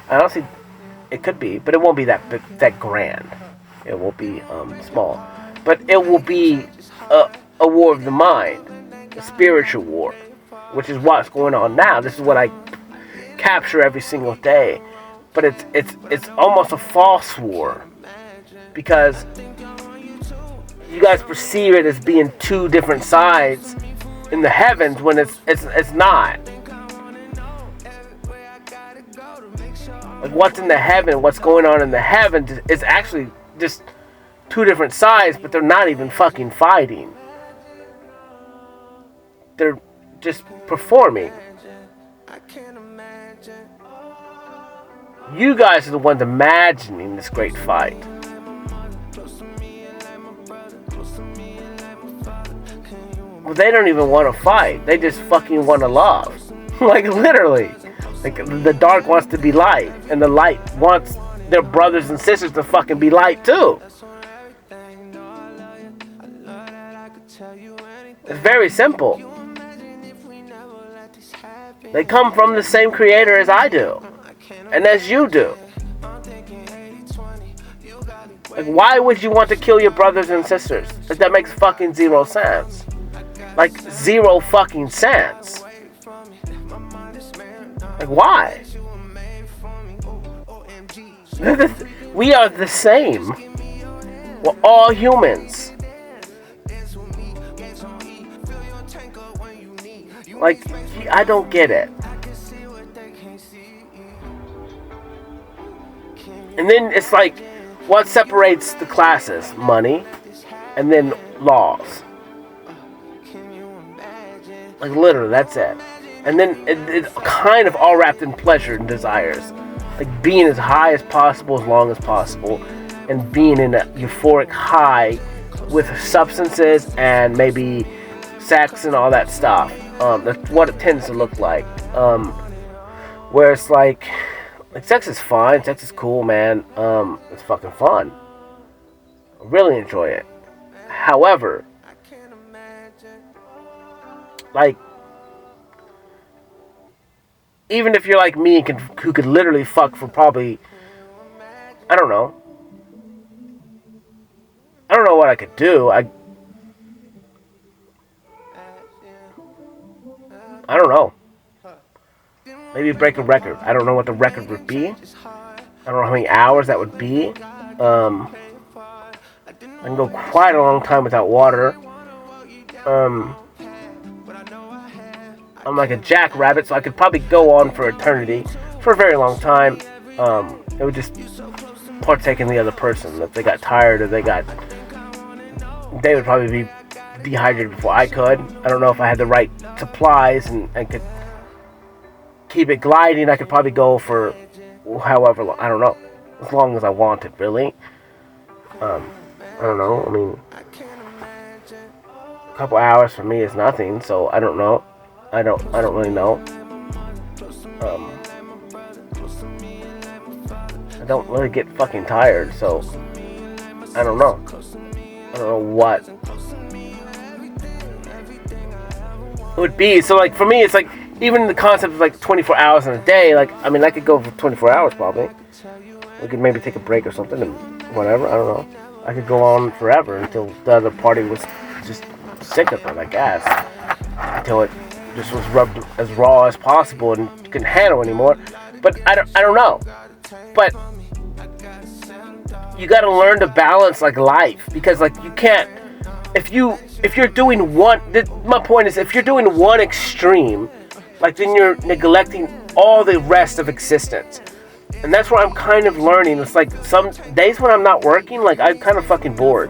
I honestly, it could be, but it won't be that big, that grand. It will be small, but it will be a war of the mind, a spiritual war, which is what's going on now. This is what I capture every single day, but it's almost a false war, because you guys perceive it as being two different sides in the heavens when it's not. Like, what's in the heaven, what's going on in the heavens is actually just two different sides, but they're not even fucking fighting. They're just performing. You guys are the ones imagining this great fight. Well, they don't even want to fight. They just fucking want to love. Like, literally. Like, the dark wants to be light, and the light wants their brothers and sisters to fucking be light too. It's very simple. They come from the same creator as I do, and as you do. Like, why would you want to kill your brothers and sisters? Like, that makes fucking zero sense. Like, zero fucking sense. Like, why? We are the same. We're all humans. Like, I don't get it. And then it's like, what separates the classes? Money, and then laws. Like, literally, that's it. And then it's kind of all wrapped in pleasure and desires. Like, being as high as possible, as long as possible, and being in a euphoric high with substances and maybe sex and all that stuff. That's what it tends to look like. Where it's like sex is fine, sex is cool, man. It's fucking fun. I really enjoy it. However, like, even if you're like me, who could literally fuck for probably, I don't know what I could do. I don't know. Maybe break a record. I don't know what the record would be. I don't know how many hours that would be. I can go quite a long time without water. I'm like a jackrabbit, so I could probably go on for eternity, for a very long time. It would just partake in the other person. If they got tired or they would probably be dehydrated before I could. I don't know if I had the right supplies and could keep it gliding. I could probably go for however long, I don't know, as long as I wanted, really. I don't know. I mean, a couple hours for me is nothing, so I don't know. I don't really know. I don't really get fucking tired, so I don't know. I don't know what it would be. So, like, for me, it's like, even the concept of like 24 hours in a day, like, I mean, I could go for 24 hours probably. We could maybe take a break or something and whatever, I don't know. I could go on forever until the other party was just sick of it, I guess. Until it just was rubbed as raw as possible and couldn't handle anymore. But I don't know. But you gotta learn to balance, like, life, because, like, you can't, if you're doing one, my point is, if you're doing one extreme, like, then you're neglecting all the rest of existence. And that's where I'm kind of learning. It's like, some days when I'm not working, like, I'm kind of fucking bored.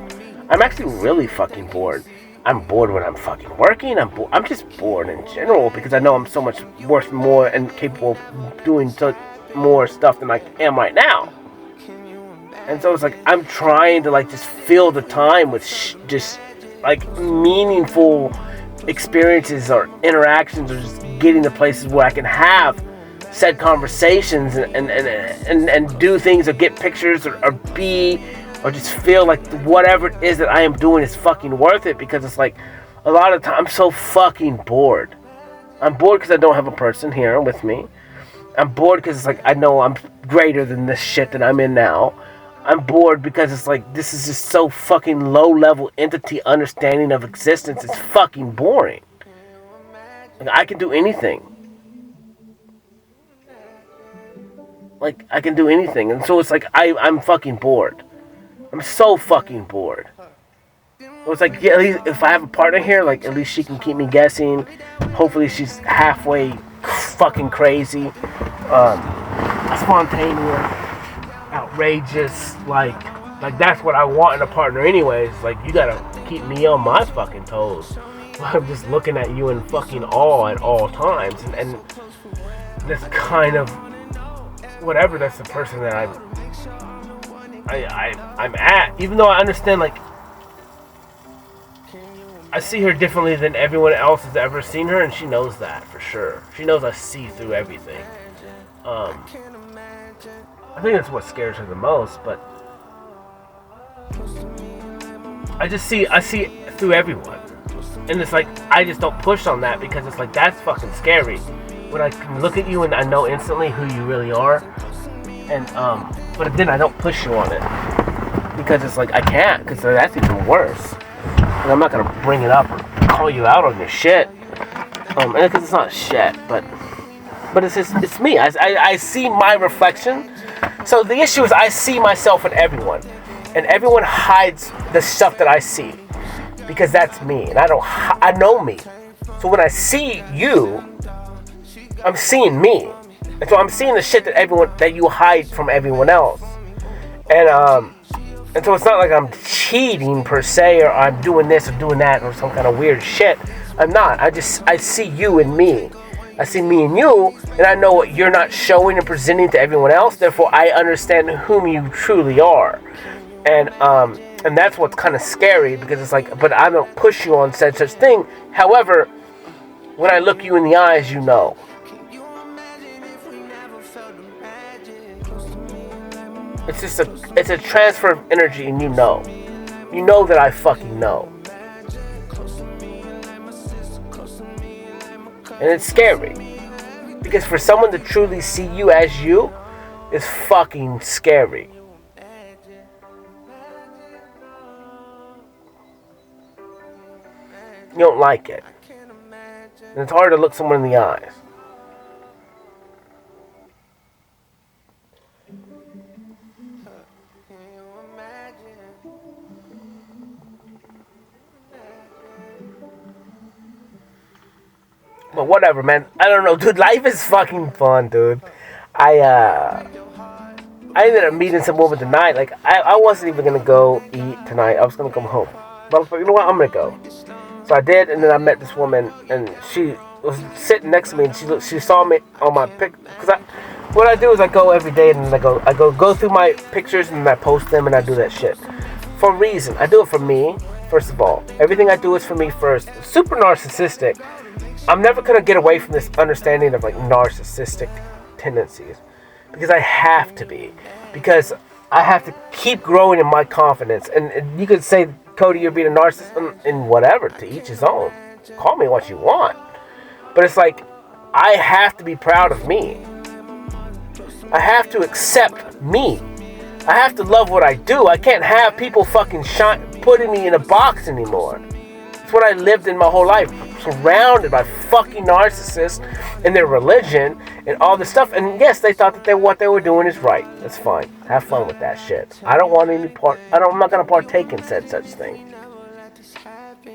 I'm actually really fucking bored. I'm bored when I'm fucking working. I'm just bored in general, because I know I'm so much worth more and capable of doing so more stuff than I am right now. And so it's like, I'm trying to, like, just fill the time with just, like, meaningful experiences or interactions, or just getting to places where I can have said conversations and do things, or get pictures, or be, or just feel like whatever it is that I am doing is fucking worth it, because it's like, a lot of times I'm so fucking bored. I'm bored because I don't have a person here with me. I'm bored because it's like I know I'm greater than this shit that I'm in now. I'm bored because it's like this is just so fucking low-level entity understanding of existence. It's fucking boring. Like, I can do anything. Like, I can do anything. And so it's like I'm fucking bored. I'm so fucking bored. It was like, yeah, at least if I have a partner here, like, at least she can keep me guessing. Hopefully she's halfway fucking crazy. Spontaneous. Outrageous. Like that's what I want in a partner anyways. Like, you gotta keep me on my fucking toes. I'm just looking at you in fucking awe at all times. And that's kind of whatever, that's the person that I'm at. Even though I understand, like, I see her differently than everyone else has ever seen her, and she knows that for sure. She knows I see through everything. I think that's what scares her the most, but I see through everyone. And it's like, I just don't push on that because it's like, that's fucking scary. When I can look at you and I know instantly who you really are. And, but then I don't push you on it. Because it's like, I can't, because that's even worse. And I'm not going to bring it up or call you out on your shit. And because it's not shit, but it's just, it's me. I see my reflection. So the issue is I see myself in everyone. And everyone hides the stuff that I see. Because that's me. And I know me. So when I see you, I'm seeing me. And so I'm seeing the shit that you hide from everyone else. And so it's not like I'm cheating per se, or I'm doing this or doing that or some kind of weird shit. I'm not. I see you and me. I see me and you, and I know what you're not showing and presenting to everyone else. Therefore, I understand whom you truly are. And that's what's kind of scary, because it's like, but I don't push you on such thing. However, when I look you in the eyes, you know. It's a transfer of energy, and you know that I fucking know. And it's scary, because for someone to truly see you as you is fucking scary. You don't like it. And it's hard to look someone in the eyes. But whatever, man. I don't know, dude. Life is fucking fun, dude. I ended up meeting some woman tonight. Like, I wasn't even gonna go eat tonight. I was gonna come home. But you know what? I'm gonna go. So I did, and then I met this woman, and she was sitting next to me, and she saw me on my pic. Cause what I do is I go every day, and then I go through my pictures, and I post them, and I do that shit for a reason. I do it for me, first of all. Everything I do is for me first. Super narcissistic. I'm never going to get away from this understanding of, like, narcissistic tendencies. Because I have to be. Because I have to keep growing in my confidence. And you could say, Cody, you're being a narcissist, and whatever, to each his own. Call me what you want. But it's like, I have to be proud of me. I have to accept me. I have to love what I do. I can't have people fucking putting me in a box anymore. It's what I lived in my whole life. Surrounded by fucking narcissists and their religion and all this stuff. And yes, they thought that what they were doing is right. That's fine. Have fun with that shit. I don't want any part. I'm not gonna partake in such thing.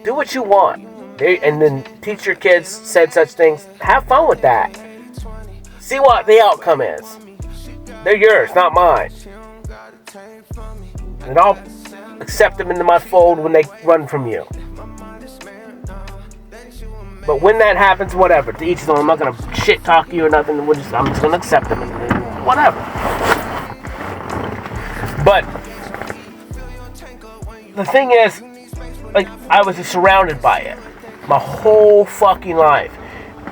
Do what you want, and then teach your kids said such things. Have fun with that. See what the outcome is. They're yours, not mine. And I'll accept them into my fold when they run from you. But when that happens, whatever. To each his own. I'm not gonna shit talk you or nothing. I'm just gonna accept them and whatever. But the thing is, like, I was just surrounded by it my whole fucking life,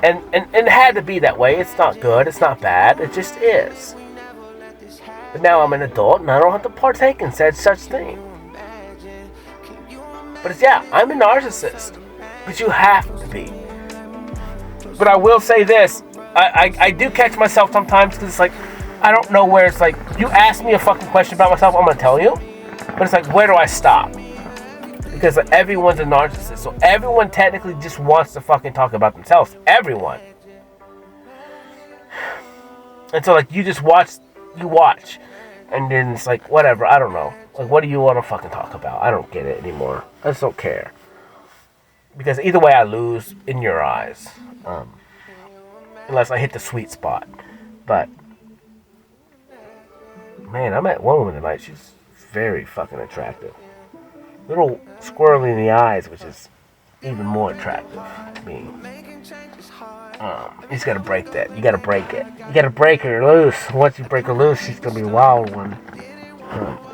and it had to be that way. It's not good. It's not bad. It just is. But now I'm an adult and I don't have to partake in such thing. But I'm a narcissist. But you have to be. But I will say this. I do catch myself sometimes because it's like, I don't know where it's like, you ask me a fucking question about myself, I'm going to tell you. But it's like, where do I stop? Because like, everyone's a narcissist. So everyone technically just wants to fucking talk about themselves. Everyone. And so like, you watch. And then it's like, whatever, I don't know. Like, what do you want to fucking talk about? I don't get it anymore. I just don't care. Because either way I lose in your eyes. Unless I hit the sweet spot. But, man, I met one woman tonight. She's very fucking attractive. Little squirrely in the eyes, which is even more attractive to me. You just gotta break that. You gotta break it. You gotta break her loose. Once you break her loose, she's gonna be a wild one.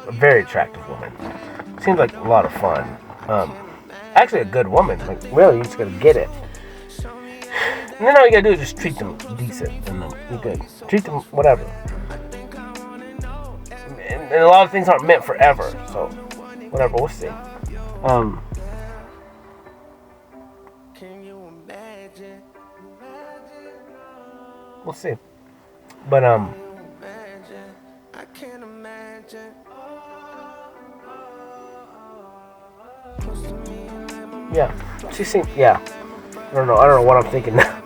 A very attractive woman. Seems like a lot of fun. Actually a good woman. Like, really, you just gotta get it. And then all you gotta do is just treat them decent. And you're good. Treat them whatever. And a lot of things aren't meant forever. So, whatever, we'll see. We'll see. But, yeah. She seems, yeah. I don't know what I'm thinking now.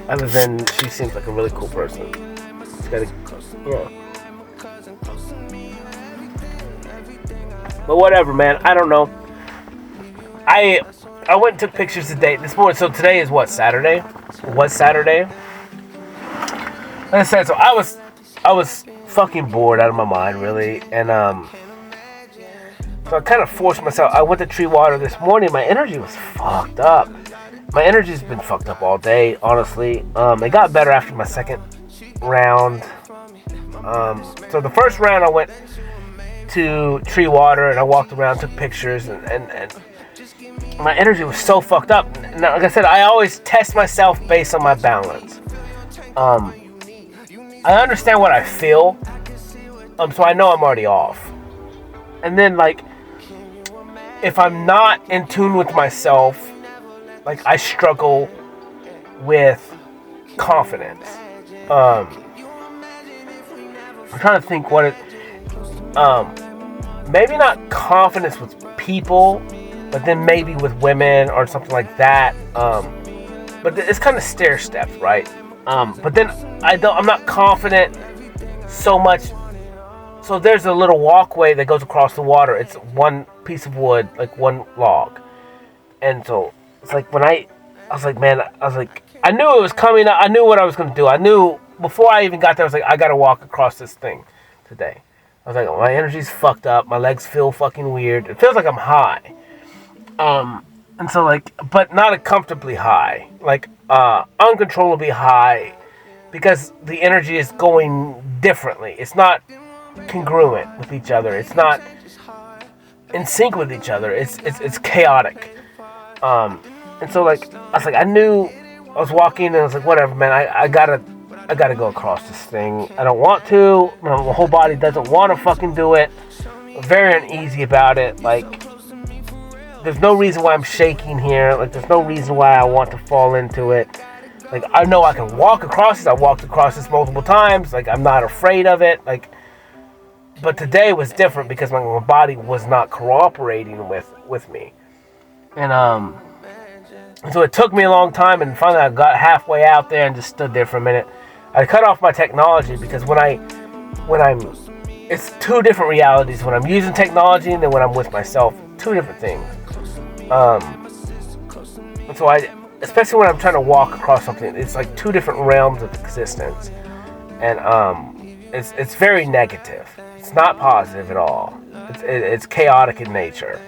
Other than she seems like a really cool person. She's got a, yeah. But whatever, man. I don't know. I went and took pictures today, this morning. So today is what, Saturday? It was Saturday. Like I said, so I was fucking bored out of my mind, really, and so I kind of forced myself. I went to Treewater this morning. My energy was fucked up. My energy's been fucked up all day, honestly. It got better after my second round. So the first round, I went to Treewater and I walked around, took pictures, and my energy was so fucked up. Now, like I said, I always test myself based on my balance. I understand what I feel, so I know I'm already off. And then, like, if I'm not in tune with myself, like, I struggle with confidence. I'm trying to think what it, maybe not confidence with people, but then maybe with women or something like that. But it's kind of stair steps, right? But then I'm not confident so much. So there's a little walkway that goes across the water. It's one piece of wood, like one log. And so it's like when I was like, man, I knew it was coming up. I knew what I was going to do. I knew before I even got there, I was like, I got to walk across this thing today. I was like, oh, my energy's fucked up. My legs feel fucking weird. It feels like I'm high. And so like, but not a comfortably high, like, uncontrollably high, because the energy is going differently. It's not congruent with each other. It's not in sync with each other. It's chaotic. And so like, I was like, I knew I was walking and I was like, whatever, man, I gotta go across this thing. I don't want to. My whole body doesn't want to fucking do it. I'm very uneasy about it. Like, there's no reason why I'm shaking here. Like, there's no reason why I want to fall into it. Like, I know I can walk across this. I walked across this multiple times. Like, I'm not afraid of it. Like, but today was different because my body was not cooperating with me. And so it took me a long time, and finally I got halfway out there and just stood there for a minute. I cut off my technology because when I'm, it's two different realities. When I'm using technology and then when I'm with myself, two different things. And so especially when I'm trying to walk across something, it's like two different realms of existence. And it's very negative. It's not positive at all. It's chaotic in nature.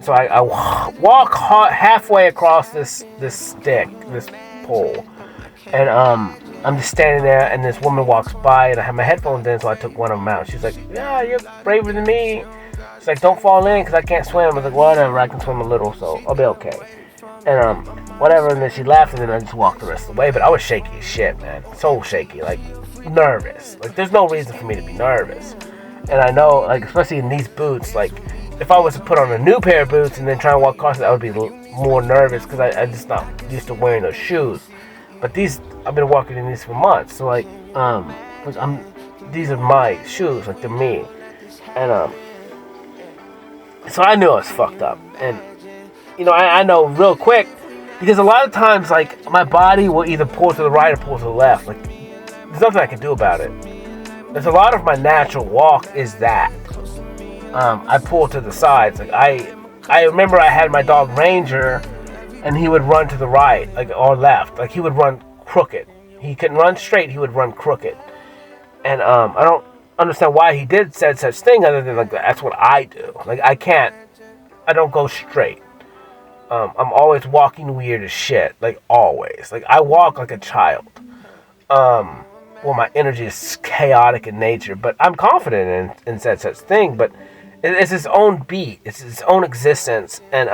So I walk halfway across this pole, and I'm just standing there, and this woman walks by, and I have my headphones in, so I took one of them out. She's like, "Yeah, you're braver than me." She's like, "Don't fall in, because I can't swim." I was like, "Whatever, I can swim a little, so I'll be okay." And whatever. And then she laughed, and then I just walked the rest of the way. But I was shaky as shit, man. So shaky, like nervous. Like, there's no reason for me to be nervous. And I know, like, especially in these boots, like, if I was to put on a new pair of boots and then try and walk across it, I would be more nervous because I'm just not used to wearing those shoes. But I've been walking in these for months. So like, these are my shoes, like they're me. And so I knew I was fucked up. And I know real quick, because a lot of times, like, my body will either pull to the right or pull to the left. Like, there's nothing I can do about it. There's a lot of my natural walk is that. I pull to the sides. Like, I remember I had my dog Ranger, and he would run to the right, like, or left. Like, he would run crooked. He couldn't run straight, he would run crooked. And I don't understand why he said such thing, other than, like, that's what I do. Like, I don't go straight. I'm always walking weird as shit. Like, always. Like, I walk like a child. Well, my energy is chaotic in nature, but I'm confident in such thing. But it's its own beat. It's its own existence. And,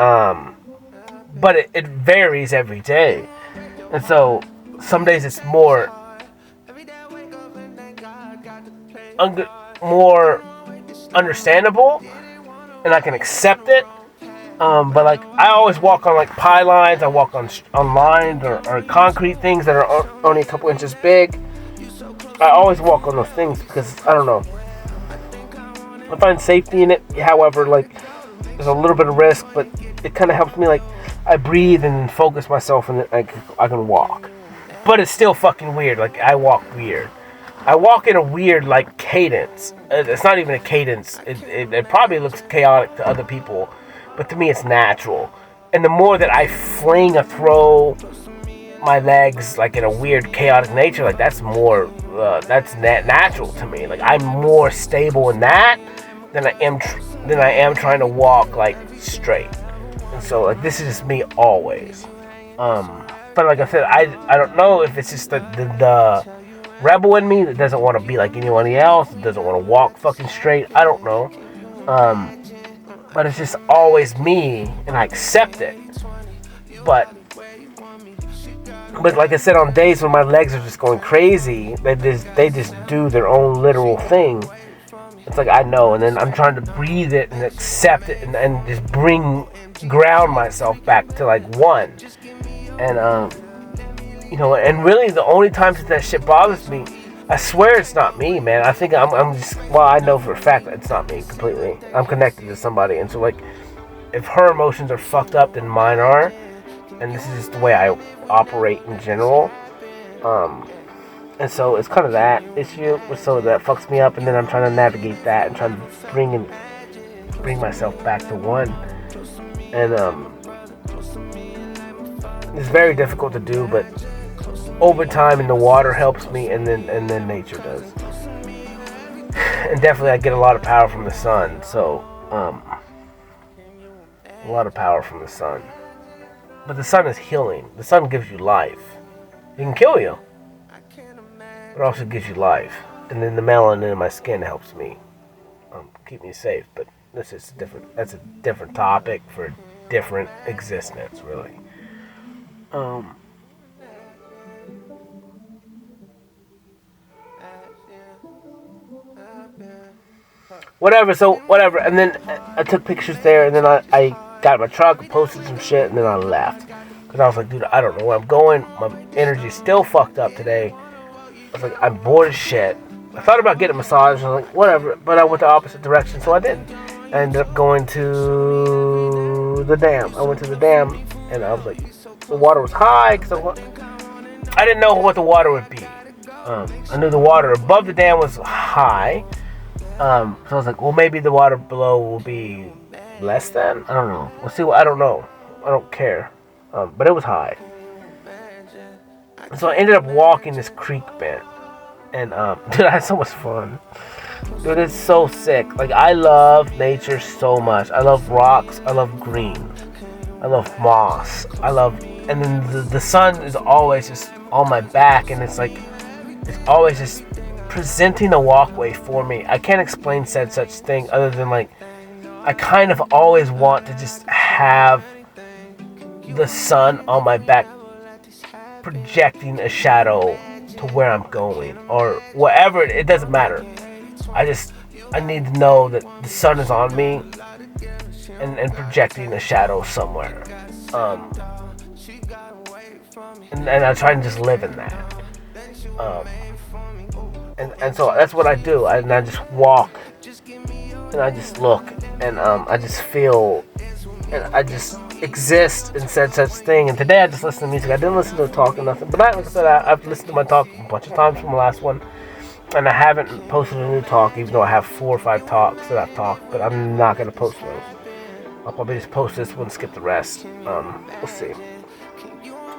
but it varies every day. And so, some days it's more understandable, and I can accept it. But like, I always walk on like pie lines. I walk on lines or concrete things that are only a couple inches big. I always walk on those things because I don't know. I find safety in it. However, like, there's a little bit of risk, but it kind of helps me. Like, I breathe and focus myself, and I can walk. But it's still fucking weird. Like, I walk weird. I walk in a weird, like, cadence. It's not even a cadence. It probably looks chaotic to other people, but to me it's natural. And the more that I fling or throw my legs, like, in a weird chaotic nature, like, that's more that's natural to me. Like, I'm more stable in that than I am trying to walk, like, straight. And so, like, this is just me always. But like I said, I don't know if it's just the rebel in me that doesn't want to be like anyone else, that doesn't want to walk fucking straight. I don't know. But it's just always me, and I accept it. But like I said, on days when my legs are just going crazy, they just do their own literal thing. It's like, I know, and then I'm trying to breathe it and accept it and just ground myself back to like one. And and really the only times that shit bothers me, I swear it's not me, man. I think I'm just, well, I know for a fact that it's not me completely. I'm connected to somebody, and so, like, if her emotions are fucked up, then mine are. And this is just the way I operate in general. And so it's kind of that issue, so that fucks me up, and then I'm trying to navigate that and trying to bring myself back to one. And it's very difficult to do, but over time, and the water helps me, and then nature does. And definitely I get a lot of power from the sun. So a lot of power from the sun. But the sun is healing. The sun gives you life. It can kill you, but it also gives you life. And then the melanin in my skin helps me keep me safe. But that's a different topic for a different existence, really. Whatever, and then I took pictures there, and then I got in my truck, posted some shit, and then I left. Because I was like, dude, I don't know where I'm going, my energy's still fucked up today. I was like, I'm bored as shit. I thought about getting a massage, and I was like, whatever, but I went the opposite direction, so I didn't. I ended up going to the dam. I went to the dam, and I was like, the water was high, because I didn't know what the water would be. I knew the water above the dam was high, so I was like, well, maybe the water below will be less than? I don't know. We'll see. I don't know. I don't care. But it was high. So I ended up walking this creek bed. And, dude, I had so much fun. Dude, it's so sick. Like, I love nature so much. I love rocks. I love green. I love moss. And then the sun is always just on my back. And it's like, it's always just presenting a walkway for me. I can't explain such thing other than, like, I kind of always want to just have the sun on my back projecting a shadow to where I'm going, or wherever. It doesn't matter. I need to know that the sun is on me and projecting a shadow somewhere. and I try and just live in that. And so that's what I do. And I just walk, and I just look, and I just feel, and I just exist in such thing. And today I just listened to music. I didn't listen to the talk or nothing. But like I said, I've listened to my talk a bunch of times from the last one. And I haven't posted a new talk, even though I have 4 or 5 talks that I've talked. But I'm not going to post those. I'll probably just post this one, skip the rest. We'll see.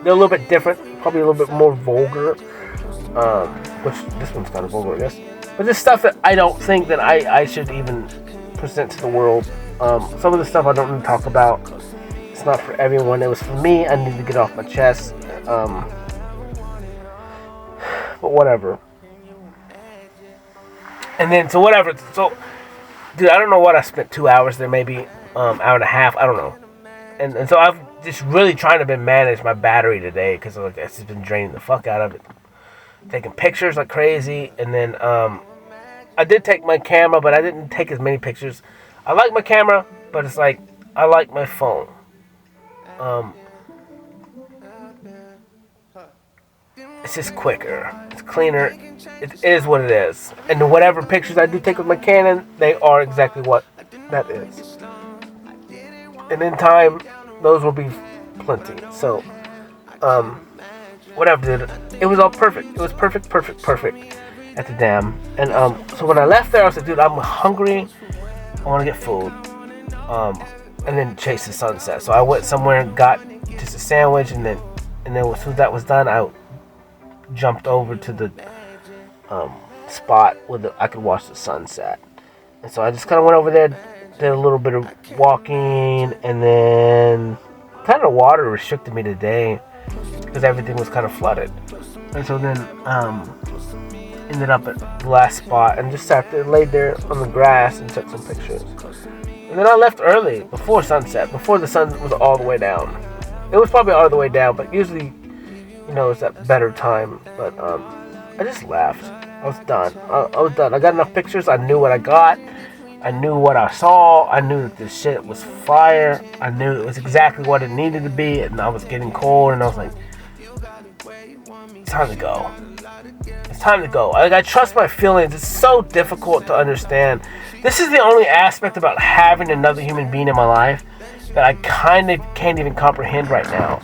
They're a little bit different. Probably a little bit more vulgar. Which, this one's kind of vulgar, I guess. But just stuff that I don't think that I should even present to the world. Some of the stuff I don't really talk about. It's not for everyone. It was for me. I need to get off my chest. But whatever. And then, so whatever. So, dude, I don't know what I spent 2 hours there, maybe hour and a half. I don't know. And so I've just really trying to manage my battery today because like, it's just been draining the fuck out of it. Taking pictures like crazy. And then I did take my camera, but I didn't take as many pictures. I like my camera, but it's like I like my phone. It's just quicker. It's cleaner. It is what it is. And whatever pictures I do take with my Canon, they are exactly what that is. And in time, those will be plenty. So, whatever, dude. It was all perfect. It was perfect at the dam. And so when I left there, I was like, dude, I'm hungry. I want to get food. And then chase the sunset. So I went somewhere and got just a sandwich, and then as soon as that was done, I jumped over to the spot where I could watch the sunset. And so I just kind of went over there, did a little bit of walking, and then kind of water restricted me today because everything was kind of flooded. And so then ended up at the last spot and just sat there, laid there on the grass and took some pictures. And then I left early, before sunset, before the sun was all the way down. It was probably all the way down, but usually, you know, it's that better time. But I just left. I was done. I was done. I got enough pictures. I knew what I got. I knew what I saw. I knew that this shit was fire. I knew it was exactly what it needed to be. And I was getting cold, and I was like, it's time to go. It's time to go. I trust my feelings. It's so difficult to understand. This is the only aspect about having another human being in my life that I kind of can't even comprehend right now.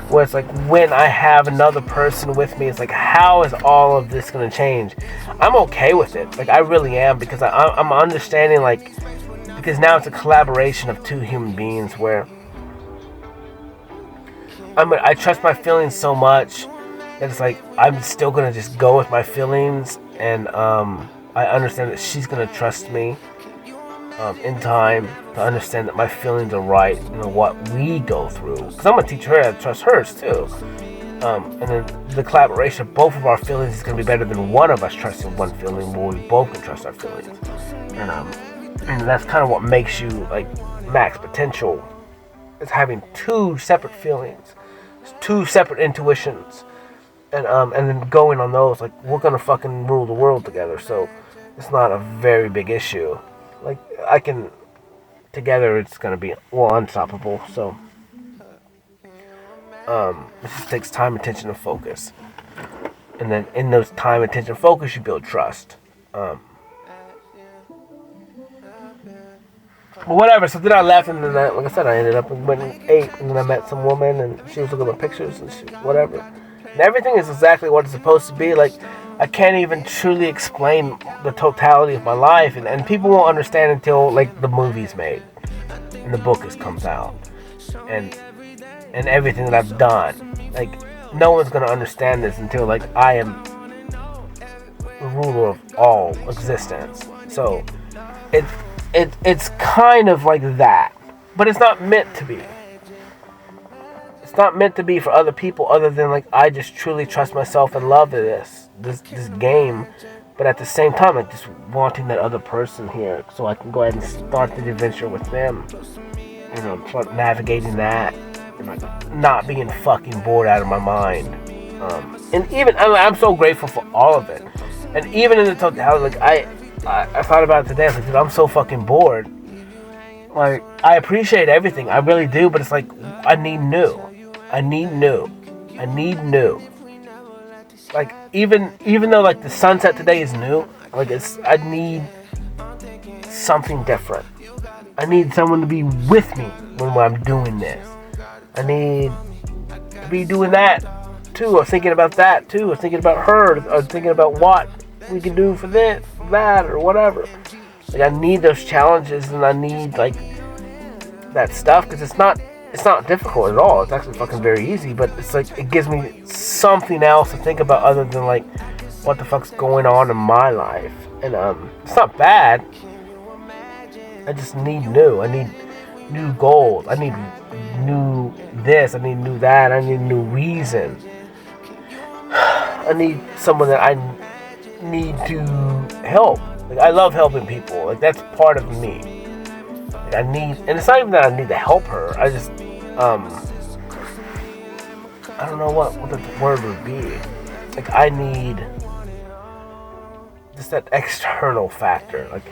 Where it's like, when I have another person with me, it's like, how is all of this going to change? I'm okay with it. Like, I really am, because I'm understanding, like, because now it's a collaboration of 2 human beings where I trust my feelings so much that it's like, I'm still going to just go with my feelings, and I understand that she's going to trust me in time to understand that my feelings are right, you know, what we go through. Because I'm going to teach her how to trust hers too. And then the collaboration of both of our feelings is going to be better than one of us trusting one feeling, where we both can trust our feelings. And that's kind of what makes you, like, max potential. Is having 2 separate feelings, 2 separate intuitions. And then going on those, like, we're going to fucking rule the world together. So it's not a very big issue. Like, together it's going to be, well, unstoppable. So, it just takes time, attention, and focus. And then in those time, attention, focus, you build trust. But whatever, so then I left, and then, like I said, I ended up and went and ate, and then I met some woman, and she was looking at my pictures, and whatever. And everything is exactly what it's supposed to be. Like, I can't even truly explain the totality of my life, and people won't understand until, like, the movie's made and the book comes out, and everything that I've done. Like, no one's gonna understand this until, like, I am the ruler of all existence. So it's kind of like that, but it's not meant to be. It's not meant to be for other people, other than, like, I just truly trust myself and love this game, but at the same time, like, just wanting that other person here so I can go ahead and start the adventure with them, you know, start navigating that, and, like, not being fucking bored out of my mind. And even, I'm so grateful for all of it, and even in the totality, like, I thought about it today. I was like, dude, I'm so fucking bored. Like, I appreciate everything, I really do, but it's like, I need new. I need new. Like even though like the sunset today is new, like I need something different. I need someone to be with me when I'm doing this. I need to be doing that too, or thinking about that too, or thinking about her, or thinking about what we can do for this, for that, or whatever. Like I need those challenges, and I need like that stuff, because it's not difficult at all. It's actually fucking very easy, but it's like it gives me something else to think about other than like what the fuck's going on in my life. And it's not bad. I just need new. I need new goals. I need new this. I need new that. I need new reason. I need someone that I need to help. Like I love helping people. Like that's part of me. Like, I need, and it's not even that I need to help her. I just I don't know what the word would be. Like I need just that external factor. Like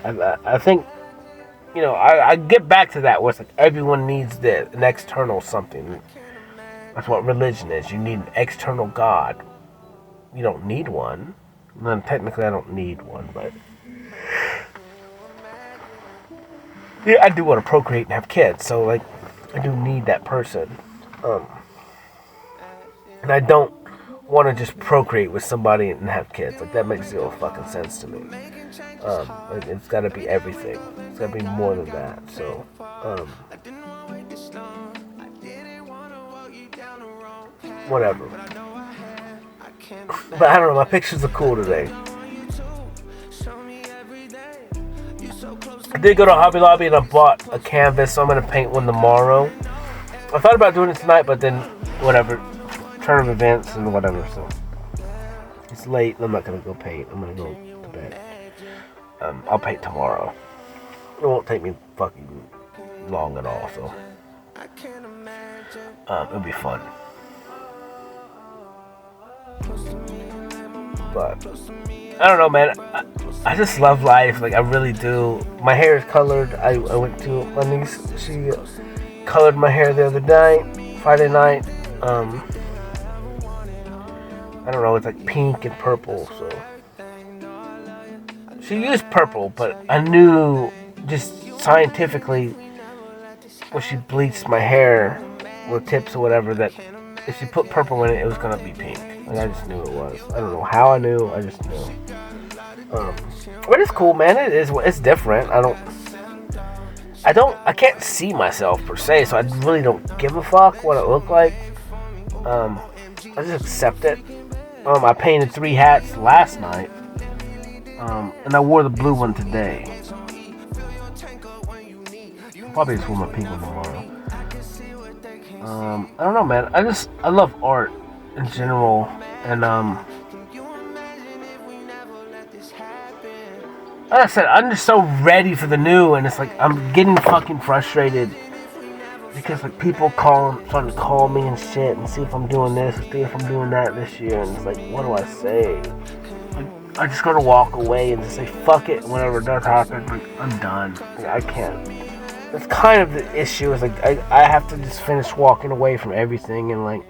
I think, you know, I get back to that where it's like everyone needs an external something. That's what religion is. You need an external God. You don't need one. Then technically I don't need one, but yeah, I do want to procreate and have kids. So like I do need that person. And I don't want to just procreate with somebody and have kids. Like that makes zero fucking sense to me. Like, it's got to be everything. It's got to be more than that. So, whatever. But I don't know. My pictures are cool today. I did go to Hobby Lobby and I bought a canvas, so I'm gonna paint one tomorrow. I thought about doing it tonight, but then whatever. Turn of events and whatever, so it's late and I'm not gonna go paint. I'm gonna go to bed. I'll paint tomorrow. It won't take me fucking long at all, so it'll be fun. But I don't know, man. I just love life. Like I really do. My hair is colored. I went to my niece. She colored my hair the other night, Friday night. I don't know, it's like pink and purple, so she used purple, but I knew just scientifically when she bleached my hair with tips or whatever that if she put purple in it, it was gonna be pink. Like I just knew it was. I don't know how I knew, I just knew. But it's cool, man. It's different. I can't see myself per se, so I really don't give a fuck what it look like. I just accept it. I painted 3 hats last night, and I wore the blue one today. I'll probably just wear my pink one tomorrow. I don't know, man. I love art in general, and like I said, I'm just so ready for the new, and it's like I'm getting fucking frustrated. Because like people starting to call me and shit and see if I'm doing this, see if I'm doing that this year, and it's like, what do I say? Like, I just gotta walk away and just say fuck it. Whenever it does happen, like, I'm done. Like, I can't. That's kind of the issue. Is like I have to just finish walking away from everything, and like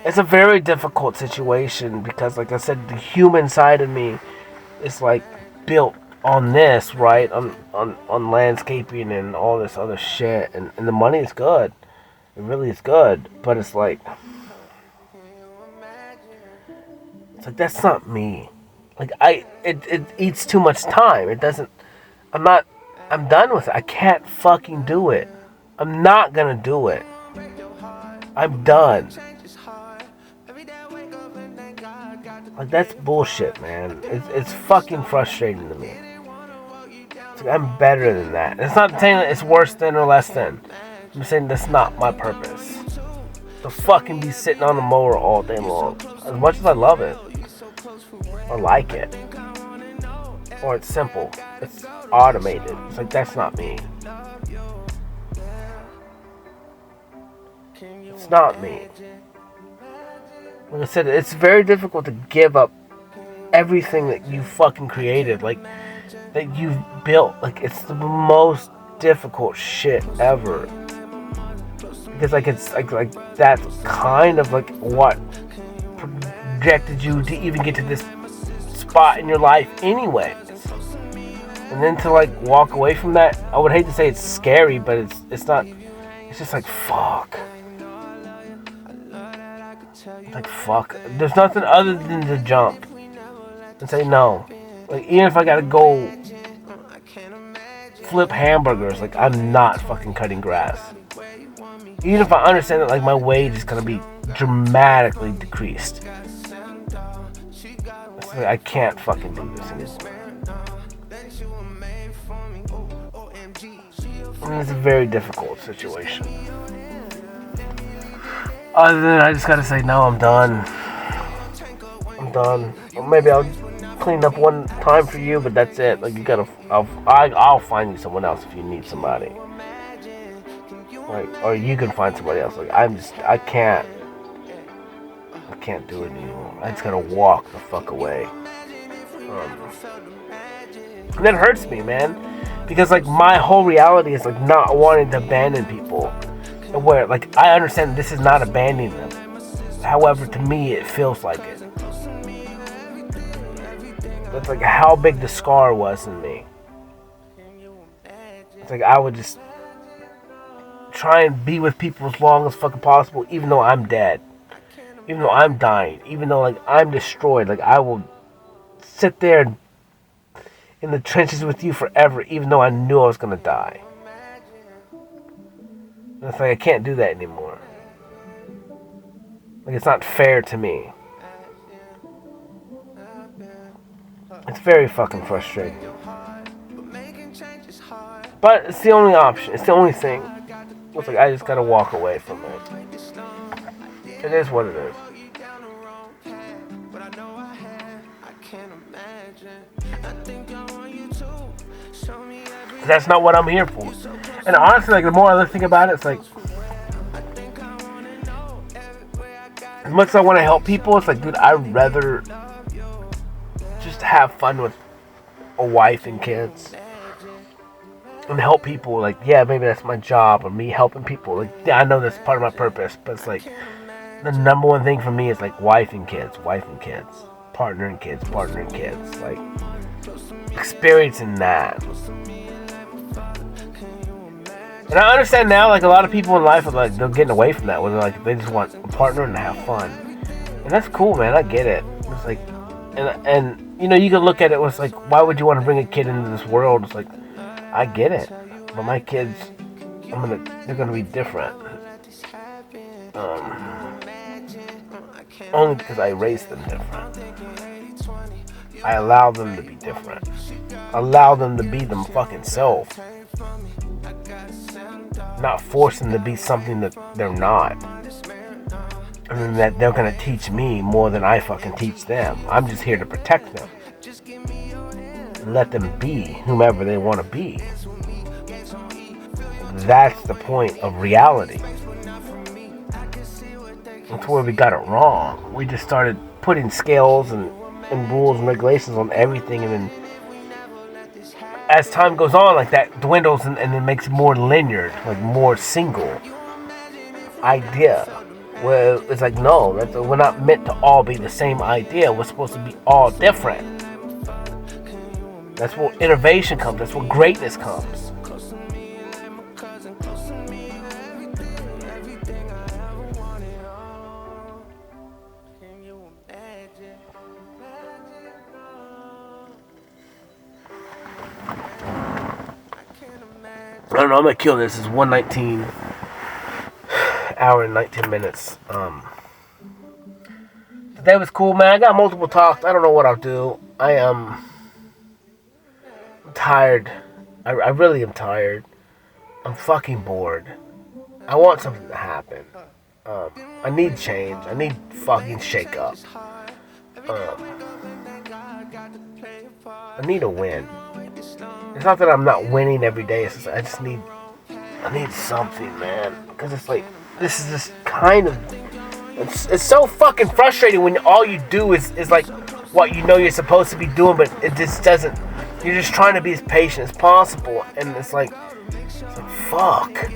it's a very difficult situation because, like I said, the human side of me is like built on this, right? On landscaping and all this other shit, and the money is good. It really is good, but it's like that's not me. Like it eats too much time. It doesn't. I'm done with it. I can't fucking do it. I'm not gonna do it. I'm done. Like that's bullshit, man. It's fucking frustrating to me. I'm better than that. It's not saying that it's worse than or less than. I'm saying that's not my purpose. To fucking be sitting on the mower all day long. As much as I love it. Or like it. Or it's simple. It's automated. It's like that's not me. It's not me. Like I said, it's very difficult to give up everything that you fucking created. Like that you've built. Like it's the most difficult shit ever. Because like it's like that's kind of like what projected you to even get to this spot in your life anyway. And then to like walk away from that, I would hate to say it's scary, but it's not. It's just like fuck. Like fuck. There's nothing other than to jump and say no. Like even if I gotta go flip hamburgers, like I'm not fucking cutting grass. Even if I understand that like my wage is gonna be dramatically decreased. It's like, I can't fucking do this anymore. I mean, it's a very difficult situation. Other than I just gotta say no, I'm done. I'm done. Or maybe I'll clean up one time for you, but that's it. Like you gotta, I'll find you someone else if you need somebody. Like, or you can find somebody else. Like I can't do it anymore. I just gotta walk the fuck away. And that hurts me, man, because like my whole reality is like not wanting to abandon people. Where like I understand this is not abandoning them. However, to me it feels like it. That's like how big the scar was in me. It's like I would just try and be with people as long as fucking possible, even though I'm dead, even though I'm dying, even though like I'm destroyed. Like I will sit there in the trenches with you forever, even though I knew I was gonna die. And it's like I can't do that anymore. Like it's not fair to me. It's very fucking frustrating. But it's the only option. It's the only thing. It's like I just gotta walk away from it. It is what it is. That's not what I'm here for. And honestly, like the more I think about it, it's like as much as I want to help people, it's like, dude, I'd rather just have fun with a wife and kids and help people. Like, yeah, maybe that's my job, or me helping people. Like, yeah, I know that's part of my purpose, but it's like the number one thing for me is like wife and kids, partner and kids, like experiencing that. And I understand now, like a lot of people in life are like they're getting away from that, where they're like they just want a partner and to have fun, and that's cool, man. I get it. It's like, and you know, you can look at it was like, why would you want to bring a kid into this world? It's like, I get it, but my kids, they're gonna be different. Only because I raised them different. I allow them to be different. Allow them to be them fucking self. Not force them to be something that they're not. I mean, that they're gonna teach me more than I fucking teach them. I'm just here to protect them. Let them be whomever they want to be. That's the point of reality. That's where we got it wrong. We just started putting scales and rules and regulations on everything, and then as time goes on, like that dwindles and then makes it more linear, like more single idea. Where it's like, no, we're not meant to all be the same idea. We're supposed to be all different. That's where innovation comes. That's where greatness comes. I don't know, I'm gonna kill this. It's 1:19, hour and 19 minutes. Today was cool, man. I got multiple talks. I don't know what I'll do. I'm tired. I really am tired. I'm fucking bored. I want something to happen. I need change. I need fucking shake up. I need a win. It's not that I'm not winning every day. It's just, I need something, man. Because it's like, this is just kind of, it's so fucking frustrating when all you do is like what you know you're supposed to be doing, but it just doesn't. You're just trying to be as patient as possible, and it's like fuck.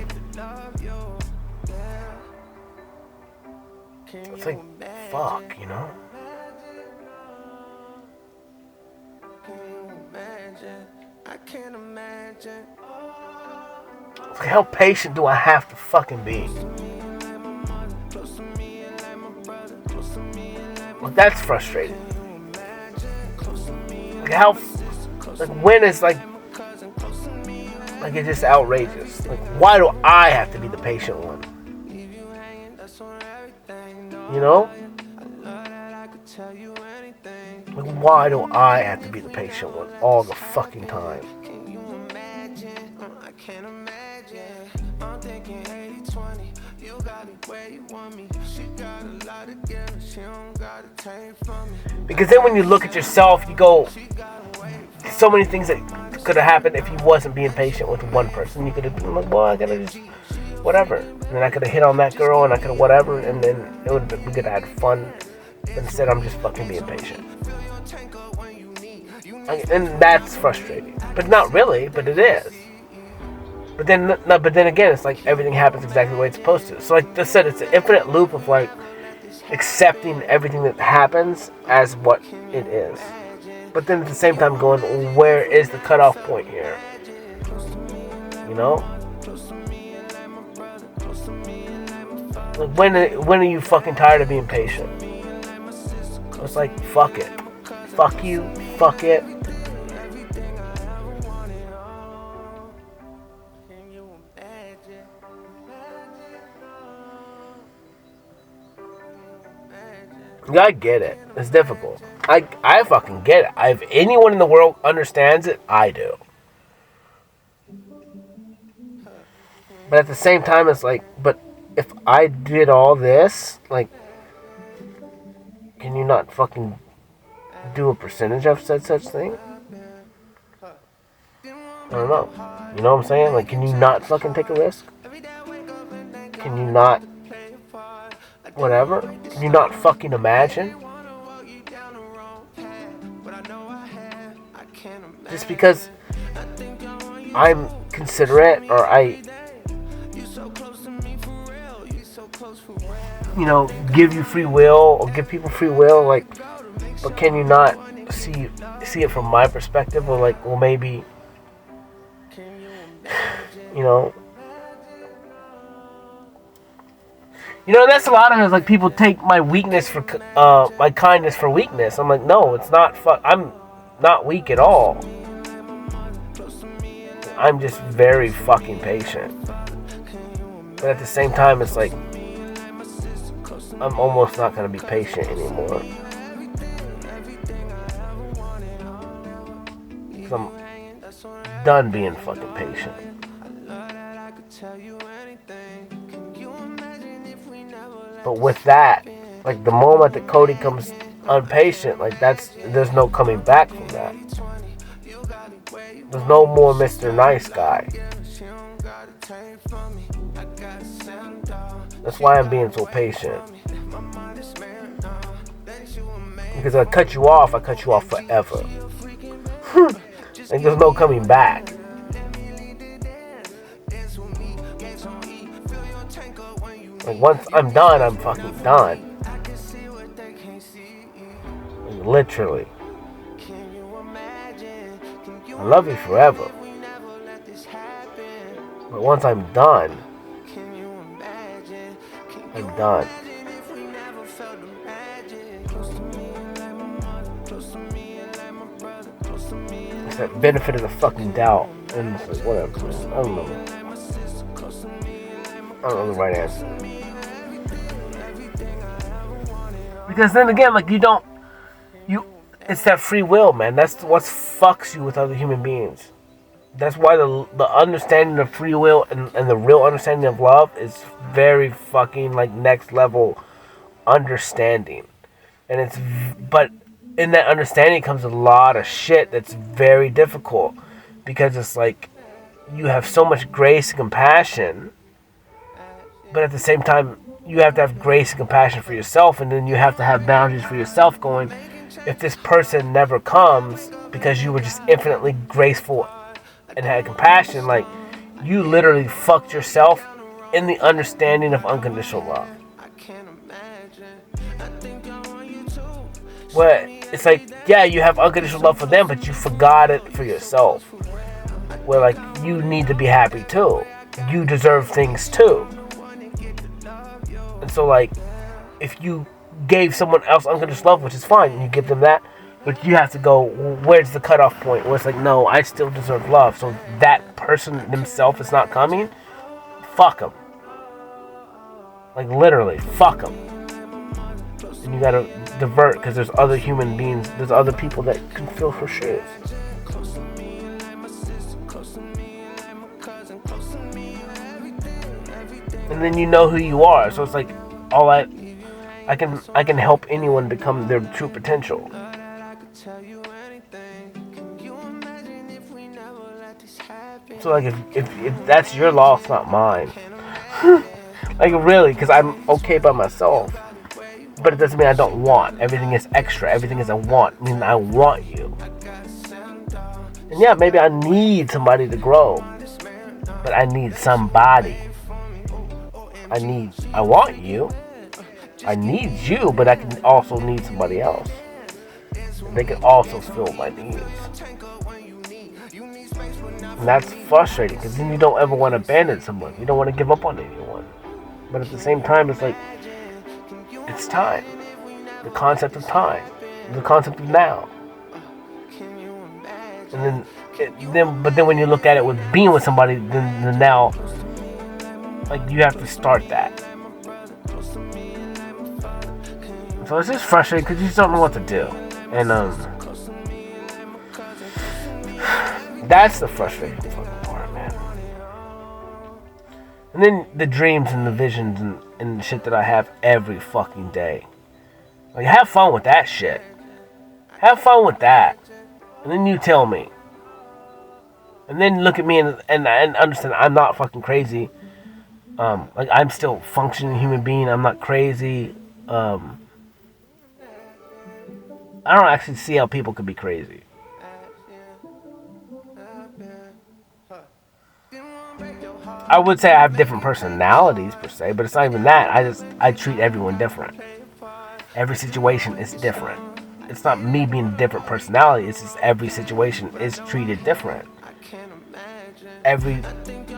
It's like, fuck, you know? Like, how patient do I have to fucking be? Like, that's frustrating. Like, how, like, when is, like, it's just outrageous. Like, why do I have to be the patient one? You know? Like, why do I have to be the patient one all the fucking time? Because then when you look at yourself, you go, so many things that could have happened if you wasn't being patient with one person. You could have been like, well, I gotta just, whatever. And then I could have hit on that girl and I could have whatever, and then it would have been, we could have had fun. But instead, I'm just fucking being patient. And that's frustrating. But not really, but it is. But then again, it's like everything happens exactly the way it's supposed to. So like I said, it's an infinite loop of like accepting everything that happens as what it is. But then at the same time going, where is the cutoff point here? You know? Like when are you fucking tired of being patient? It's like, fuck it. Fuck you. Fuck it. Yeah, I get it. It's difficult. I fucking get it. If anyone in the world understands it, I do. But at the same time, it's like, but if I did all this, like, can you not fucking do a percentage of such thing? I don't know. You know what I'm saying? Like, can you not fucking take a risk? Can you not whatever? Can you not fucking imagine? Just because I'm considerate or I, you know, give you free will or give people free will, like, but can you not see it from my perspective? Or like, well, maybe, you know, that's a lot of it. Is like people take my weakness for my kindness for weakness. I'm like, no, it's not. I'm not weak at all. I'm just very fucking patient. But at the same time, it's like I'm almost not gonna be patient anymore. I'm done being fucking patient. But with that, like the moment that Cody comes impatient, like there's no coming back from that. There's no more Mr. Nice Guy. That's why I'm being so patient. Because I cut you off forever. Like there's no coming back. Like once I'm done, I'm fucking done. Like, literally. I love you forever. But once I'm done, I'm done. It's that benefit of the fucking doubt. And it's like, whatever, man. I don't know. I don't know the right answer. Because then again, like it's that free will, man. That's what fucks you with other human beings. That's why the understanding of free will and the real understanding of love is very fucking like next level understanding. And but in that understanding comes a lot of shit that's very difficult. Because it's like you have so much grace and compassion, but at the same time you have to have grace and compassion for yourself, and then you have to have boundaries for yourself going, if this person never comes because you were just infinitely graceful and had compassion, like you literally fucked yourself in the understanding of unconditional love. Where it's like, yeah, you have unconditional love for them, but you forgot it for yourself. Where like, you need to be happy too. You deserve things too. And so like, if you gave someone else unconditional love, which is fine, and you give them that, but you have to go, where's the cutoff point? Where it's like, no, I still deserve love. So that person themselves is not coming. Fuck them. Like literally, fuck them. And you gotta divert, because there's other human beings, there's other people that can feel her shoes. And then you know who you are. So it's like, I can help anyone become their true potential. So like, if that's your loss, not mine. Like really, because I'm okay by myself. But it doesn't mean I don't want. Everything is extra. Everything is a want. I mean, I want you. And yeah, maybe I need somebody to grow. But I need somebody. I want you. I need you, but I can also need somebody else. They can also fill my needs. And that's frustrating, because then you don't ever want to abandon someone. You don't want to give up on anyone. But at the same time, it's like, it's time. The concept of time. The concept of now. And then when you look at it with being with somebody, then the now, like, you have to start that. So it's just frustrating because you just don't know what to do. And that's the frustrating fucking part, man. And then the dreams and the visions and the shit that I have every fucking day. Like, have fun with that shit. Have fun with that. And then you tell me. And then look at me and understand I'm not fucking crazy. Like, I'm still a functioning human being. I'm not crazy. I don't actually see how people could be crazy. I would say I have different personalities per se, but it's not even that. I treat everyone different. Every situation is different. It's not me being a different personality. It's just every situation is treated different. Every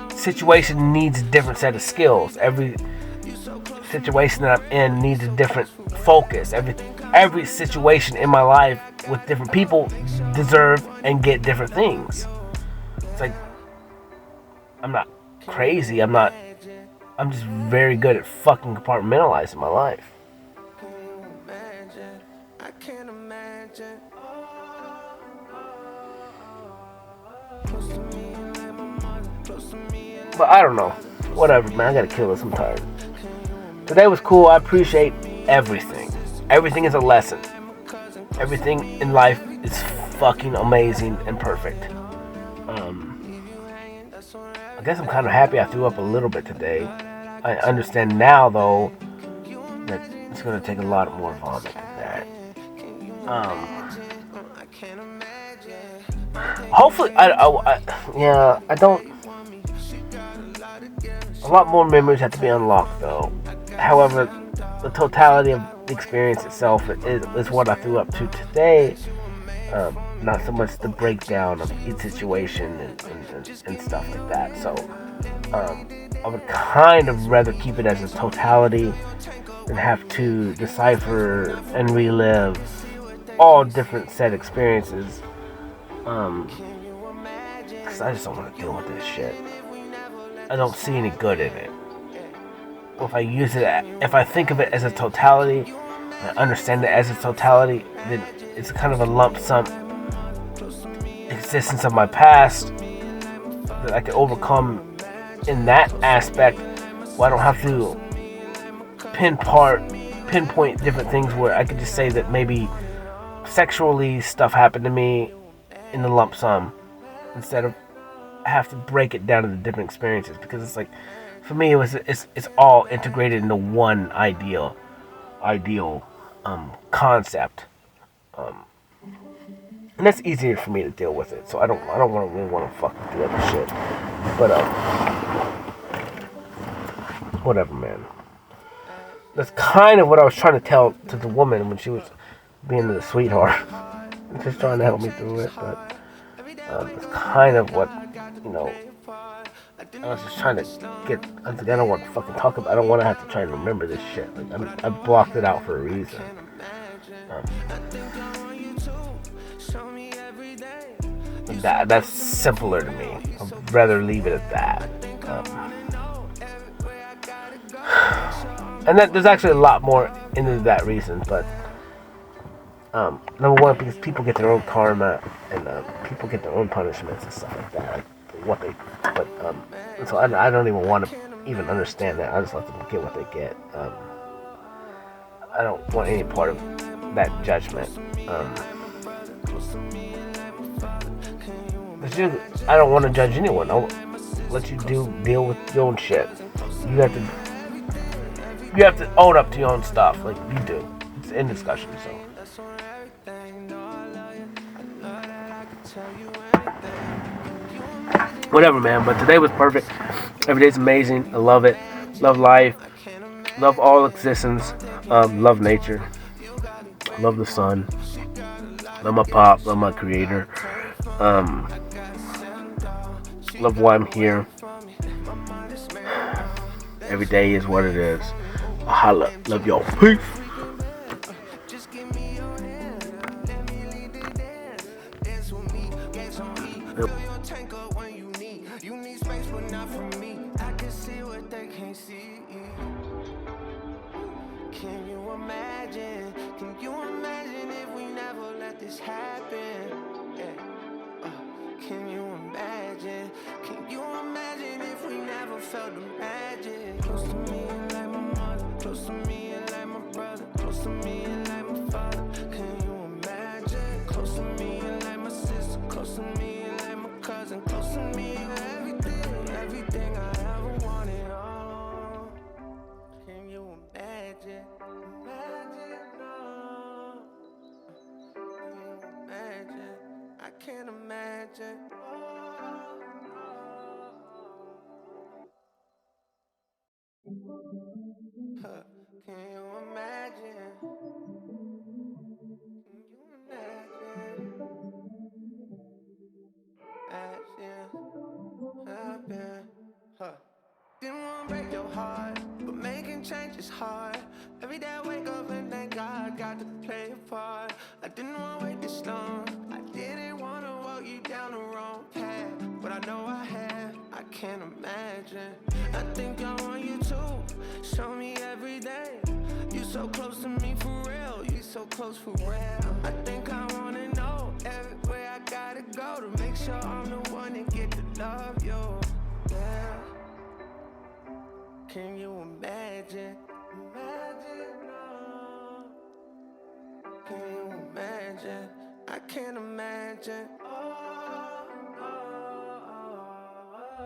situation needs a different set of skills. Every situation that I'm in needs a different focus. Every situation in my life with different people deserve and get different things. It's like, I'm not crazy. I'm just very good at fucking compartmentalizing my life. But I don't know. Whatever, man. I gotta kill this sometime. Today was cool. I appreciate everything. Everything is a lesson. Everything in life is fucking amazing and perfect. I guess I'm kind of happy I threw up a little bit today. I understand now, though, that it's going to take a lot more vomit than that. Hopefully, I don't... A lot more memories have to be unlocked, though. However, the totality of the experience itself is what I threw up to today. Not so much the breakdown of each situation and stuff like that. So I would kind of rather keep it as a totality than have to decipher and relive all different set experiences. Because I just don't want to deal with this shit. I don't see any good in it. If I think of it as a totality, I understand it as a totality, then it's kind of a lump sum existence of my past that I can overcome in that aspect, where I don't have to pinpoint different things, where I could just say that maybe sexually stuff happened to me in the lump sum, instead of have to break it down into different experiences. Because it's like, for me, it's all integrated into one ideal concept, and that's easier for me to deal with it. So I don't really want to fucking do other shit. But whatever, man. That's kind of what I was trying to tell to the woman when she was being the sweetheart, just trying to help me through it. But it's kind of what, you know, I was just trying to get. I don't want to fucking talk about. I don't want to have to try and remember this shit. Like I blocked it out for a reason. That's simpler to me. I'd rather leave it at that. And there's actually a lot more into that reason, but number one, because people get their own karma and people get their own punishments and stuff like that. So I don't even want to even understand that. I just let them get what they get. I don't want any part of that judgment. I don't want to judge anyone. I'll let you deal with your own shit. You have to own up to your own stuff, like you do. It's in discussion, so. Whatever, man. But today was perfect. Every day's amazing. I love it. Love life. Love all existence. Love nature. Love the sun. Love my pop. Love my creator. Love why I'm here. Every day is what it is. Holla. Love y'all. Peace. Can you imagine? Can you imagine if we never let this happen? Yeah. Can you imagine? Can you imagine if we never felt the magic? Close to me and like my mother, close to me and like my brother, close to me and like my father. Can you imagine? Close to me and like my sister, close to me and like my cousin, close to me and everything I ever wanted. Oh, can you imagine? I can't imagine. Can you imagine? Can you imagine? Happen. Didn't want to break your heart, but making change is hard. Every day I wake up and thank God got to play a part. I didn't want to wait this long. I didn't want to walk you down the wrong path, but I know I have. I can't imagine. I think I want you to show me every day. You so close to me for real. You so close for real. I think I want to know everywhere I gotta go to make sure I'm the one that get to love you. Yeah. Can you imagine? Can you imagine? I can't imagine.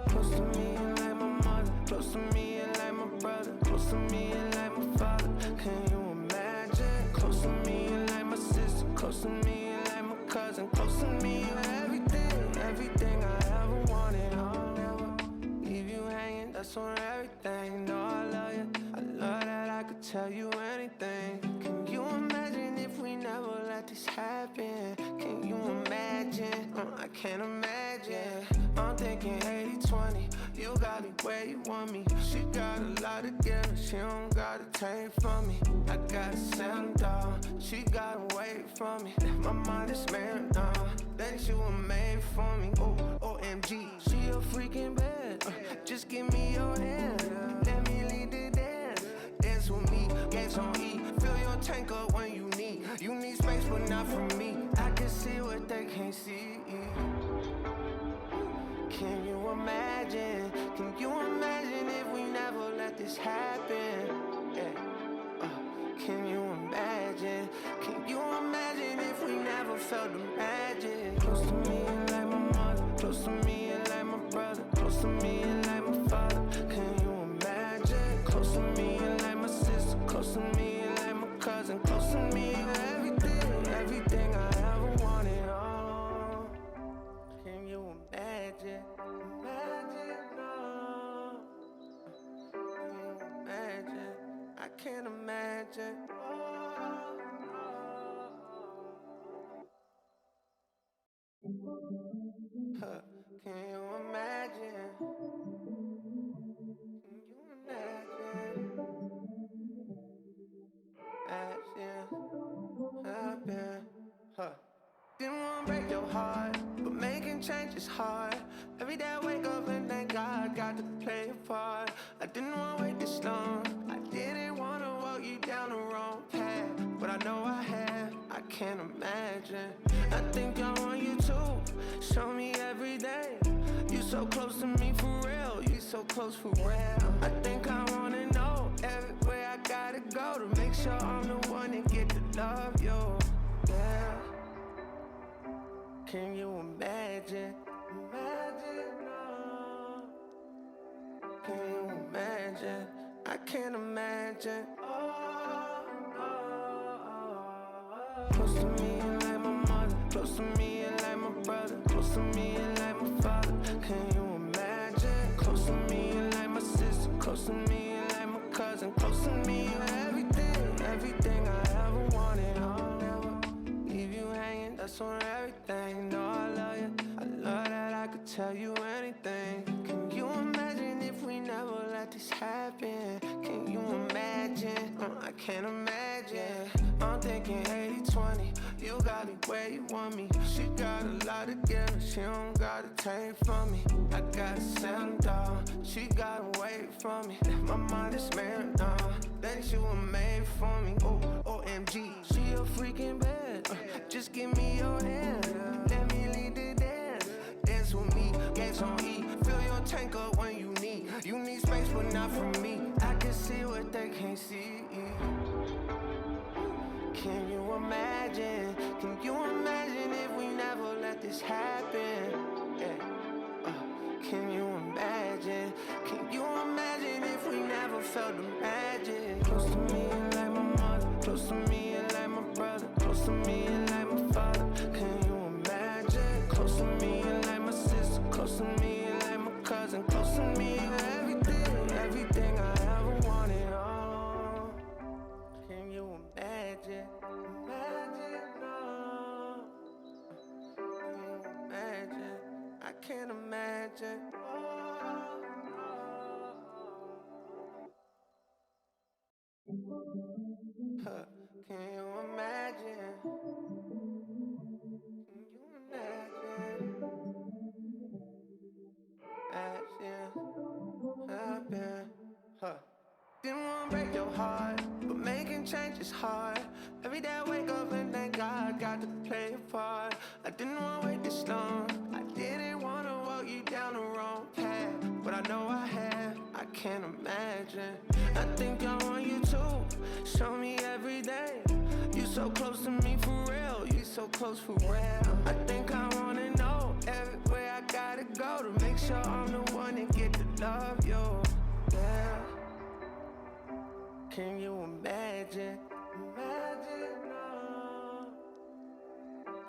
Close to me and like my mother, close to me and like my brother, close to me and like my father. Can you imagine? Close to me and like my sister, close to me and like my cousin, close to me and everything I ever wanted. I'll never leave you hanging. That's on everything. No, I love you. I love that I could tell you anything. Can you imagine if we never let this happen? Can you imagine? I can't imagine. I'm thinking 80-20. You got me where you want me. She got a lot to give and she don't gotta take from me. I gotta settle down. She gotta wait for me. My mind is made now. Then she was made for me. Oh, OMG. She a freaking bad. Just give me your hand. Let me lead the dance. Dance with me. Gas on E. Fill your tank up when you need. You need space, but not from me. I can see what they can't see. Can you imagine? Can you imagine if we never let this happen? Yeah. Can you imagine? Can you imagine if we never felt the magic? Close to me and like my mother, close to me and like my brother, close to me and like my father. Can you imagine? Close to me and like my sister, close to me and like my cousin, close to me and everything I ever wanted. Oh, can you imagine? I can't imagine. changes hard. Every day I wake up and thank God I got to play a part. I didn't want to wait this long. I didn't want to walk you down the wrong path, but I know I have. I can't imagine. I think I want you too. Show me every day. You so close to me for real. You so close for real. I think I wanna know everywhere I gotta go to make sure I'm the one that get to love you. Yeah. Can you imagine? Imagine, no. Can you imagine? I can't imagine. Close to me and like my mother. Close to me and like my brother. Close to me and like my father. Can you imagine? Close to me and like my sister. Close to me and like my cousin. Close to me and everything. Everything I ever wanted. I'll never leave you hanging. That's on everything. No, I love you. I love that I could tell you anything. Can you imagine if we never let this happen? Can you imagine? I can't imagine. I'm thinking 80-20. You got it where you want me. She got a lot of give. She don't gotta take from me. I gotta settle down. She gotta wait for me. My mind is married now. That she was made for me. Oh, OMG. She a freaking bad. Just give me your hand. Let me lead the dance. Dance with me. Gas on E. Fill your tank up when you need. You need space, but not from me. I can see what they can't see. Can you imagine? Can you imagine if we never let this happen? Yeah. Can you imagine? Can you imagine if we never felt the magic? Close to me and like my mother. Close to me and like my brother. Close to me and like my father. Can you imagine? Close to me and like my sister. Close to me and like my cousin. Close to me and everything. Everything I ever wanted. Oh, can you imagine? Imagine, no. Can you imagine? I can't imagine. Huh. Can you imagine? Can you imagine? Imagine happen. Huh. Didn't wanna break your heart, but making change is hard. Every day I wake up and thank God I got to play a part. I didn't wanna wait this long. I didn't wanna walk you down the wrong path, but I know I have. I can't imagine. I think I want you too. Show me every day. You so close to me for real. You so close for real. I think I wanna know everywhere I gotta go to make sure I'm the one that get to love you. Yeah. Can you imagine? Imagine, no.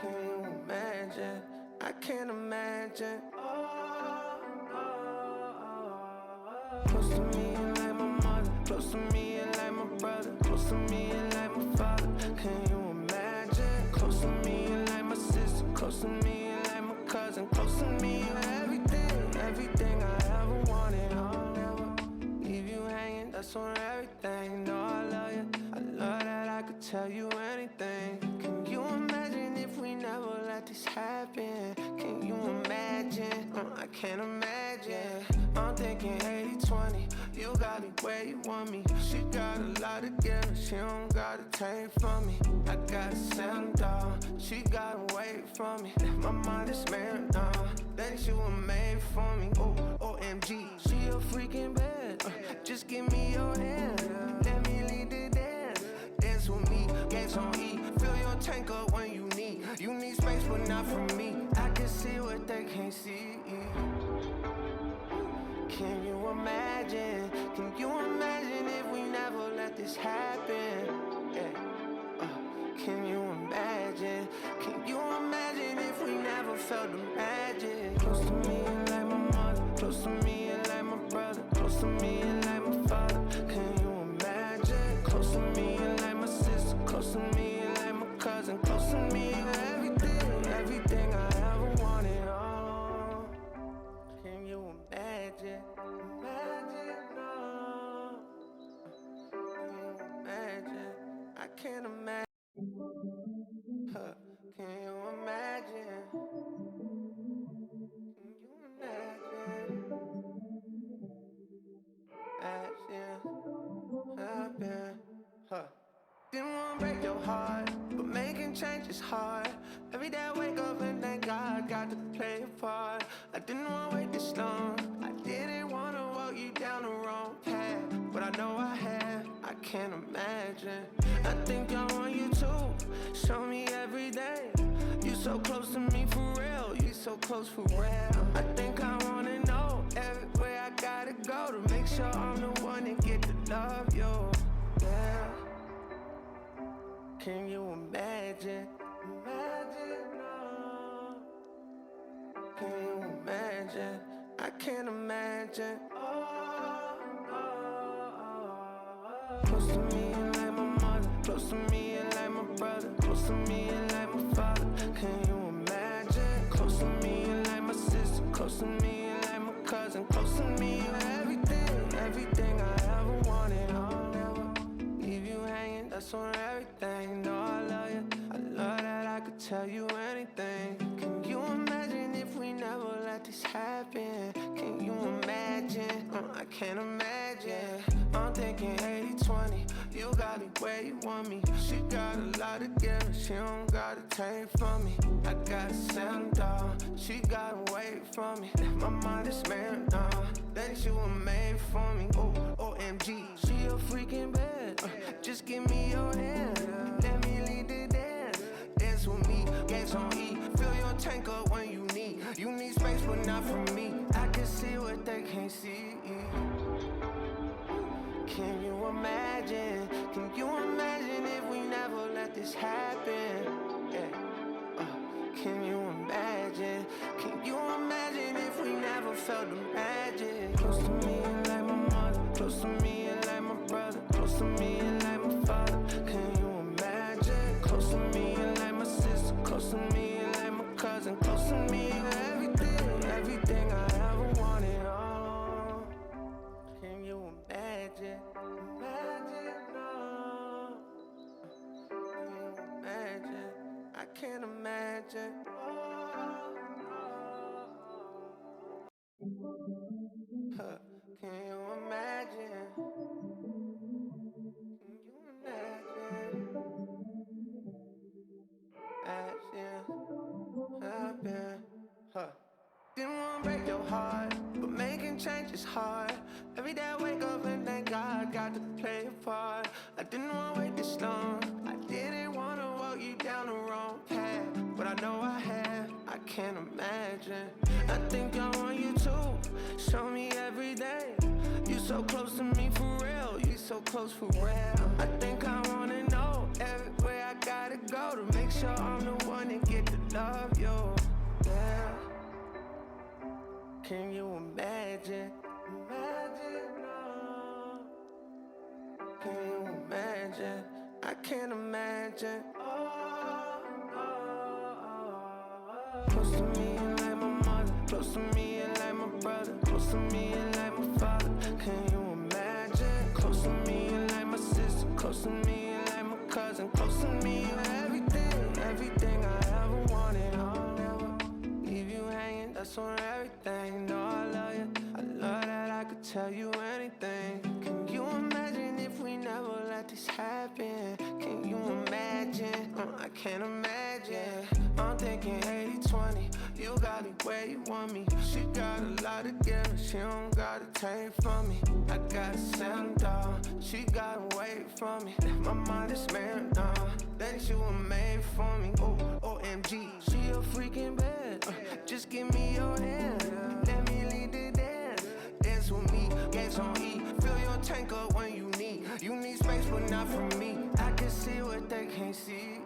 Can you imagine? I can't imagine. Close to me and like my mother. Close to me and like my brother. Close to me and like my father. Can you imagine? Close to me and like my sister. Close to me and like my cousin. Close to me and everything. Everything I ever wanted. I'll never leave you hanging. That's on everything. No, I love you. I love that I could tell you anything. Can you imagine if we never let this happen? Can you imagine? I can't imagine. I'm thinking 80-20. You got it where you want me. She got a lot of give. She don't gotta take from me. I gotta settle down. She gotta wait for me. My mind is married now. That she was made for me. Oh, OMG. She a freaking bad. Just give me your hand. Let me lead the dance. Dance with me. Gas on E. Fill your tank up when you need. You need space, but not from me. I can see what they can't see. Can you imagine? Can you imagine if we never let this happen? Yeah. Can you imagine? Can you imagine if we never felt the magic? Close to me and like my mother. Close to me and like my brother. Close to me and like my father. Can you imagine? Close to me and like my sister. Close to me and like my cousin. Close to me and everything. Everything I ever wanted. Oh, can you imagine? Imagine, no. Can you imagine? I can't imagine. Huh. Can you imagine? close for real. I think I wanna know everywhere I gotta go to make sure I'm the one that get to love you. Yeah. Can you imagine? Imagine, no. Can you imagine? I can't imagine. Close to me and like my mother, close to me and like my brother, close to me and like my father. Can you imagine? Close to me and like my sister, close to me and like my cousin, close to me and everything, everything I ever wanted. I'll never leave you hanging, that's on everything. No, I love you, I love that I could tell you anything. Can you imagine if we never let this happen? Can you imagine? I can't imagine. I'm thinking 80-20, you got me where you want me. She got a lot to give, she don't gotta take from me. I gotta settle down, she gotta wait for me. My mind is made now, that she was made for me. Oh, OMG, she a freaking bad. Just give me your hand, let me lead the dance. Dance with me, gas on E. Fill your tank up when you need. You need space, but not from me. I can see what they can't see. Can you imagine? Can you imagine if we never let this happen? Yeah. Can you imagine? Can you imagine if we never felt the magic? Close to me and like my mother, close to me and like my brother, close to me and like my father. Can you imagine? Close to me and like my sister, close to me and like my cousin, close to me and everything, everything I ever wanted. Oh, can you imagine? Imagine, no. Can you imagine? I can't imagine. Huh. Can you imagine? Can you imagine? Imagine happen. Huh. Didn't wanna break your heart, but making change is hard. Every day I wake up and thank God got to play a part. I didn't wanna wait this long. I didn't wanna walk you down the wrong path, but I know I have. I can't imagine. I think I want you too. Show me every day. You so close to me for real. You so close for real. I think I wanna know everywhere I gotta go to make sure I'm the one that get to love you. Yeah. Can you imagine? Imagine, no. Can you imagine? I can't imagine. Close to me and like my mother, close to me and like my brother, close to me and like my father. Can you imagine? Close to me and like my sister, close to me and like my cousin, close to me and everything, everything I ever wanted. I'll never leave you hanging, that's on everything. No, I love you, I love that I could tell you anything. Can you imagine if we never let this happen? Can you imagine? I can't imagine. I'm thinking 80-20, you got me where you want me. She got a lot to give, she don't gotta take from me. I gotta settle down, she gotta wait for me. My mind is made now, that she was made for me. Oh, OMG, she a freaking bad. Just give me your hand, let me lead the dance. Dance with me, gas on E. Fill your tank up when you need. You need space, but not from me. I can see what they can't see.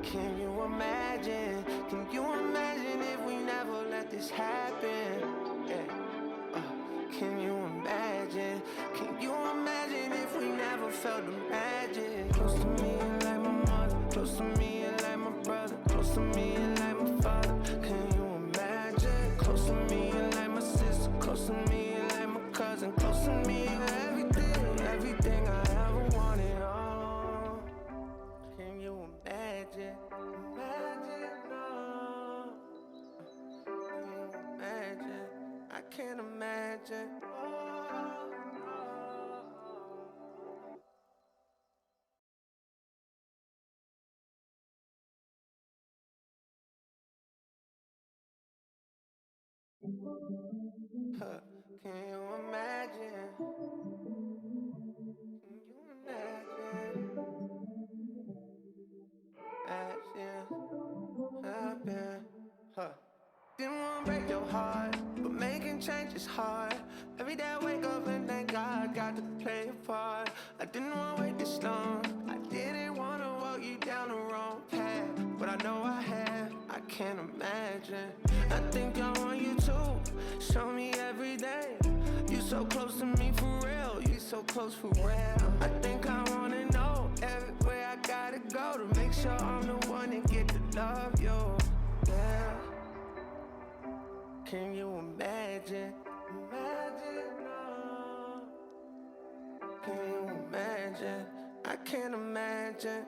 Can you imagine? Can you imagine if we never let this happen? Yeah. Can you imagine? Can you imagine if we never felt the magic? Close to me and like my mother, close to me and like my brother, close to me and like my father. Can you imagine? Close to me and like my sister, close to me and like my cousin, close to me and everything, everything I ever wanted. Oh, can you imagine? Imagine, no. Can you imagine? I can't imagine. Huh. Can you imagine? Can you imagine? Imagine happen. Didn't wanna break your heart, but making change is hard. Every day I wake up and thank God got to play a part. I didn't wanna wait this long. I didn't wanna walk you down the wrong path, but I know I have. I can't imagine. I think I want you too. Show me every day. You so close to me for real. You so close for real. I think I wanna know everywhere I gotta go to make sure I'm the one that get to love you. Yeah. Can you imagine? Imagine, no. Can you imagine? I can't imagine.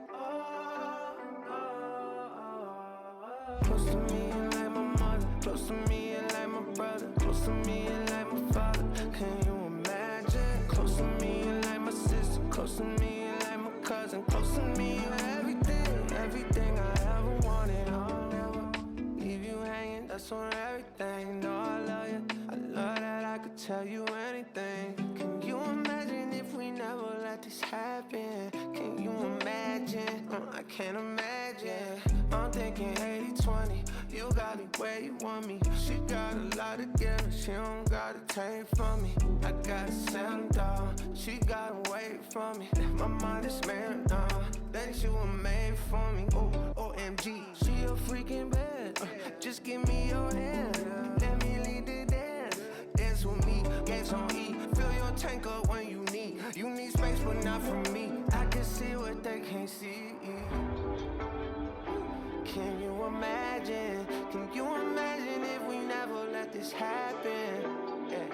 Close to me and like my mother. Close to me and like my brother. Close to me and like my father. Can you imagine? Close to me and like my sister. Close to me and like my cousin. Close to me, you everything. Everything I ever wanted. I'll never leave you hanging. That's on everything. No, I love you. I love that I could tell you anything. Can you imagine if we never let this happen? Can you imagine? I can't imagine. I'm thinking 80-20. You got me where you want me. She got a lot to give and she don't gotta take from me. I gotta settle down. She gotta wait for me. My mind is made now. That you were made for me. Oh, OMG. She a freaking bad. Just give me your hand. Let me lead the dance. Dance with me. Gas on E. Fill your tank up when you need. You need space, but not from me. I can see what they can't see. Can you imagine? Can you imagine if we never let this happen? Yeah.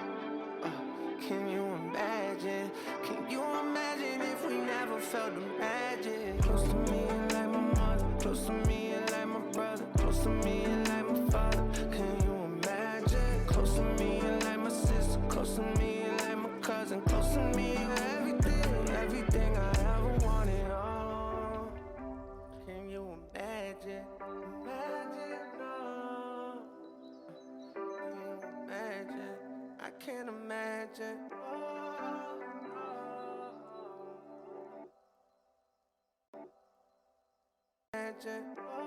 Can you imagine? Can you imagine if we never felt the magic? Close to me and like my mother. Close to me and like my brother. Close to me and like my father. Can you imagine? Close to me and like my sister. Close to me and like my cousin. Close to me, you everything. Everything I ever wanted. Oh, can you imagine? Imagine, no. Can you imagine? I can't imagine. Imagine.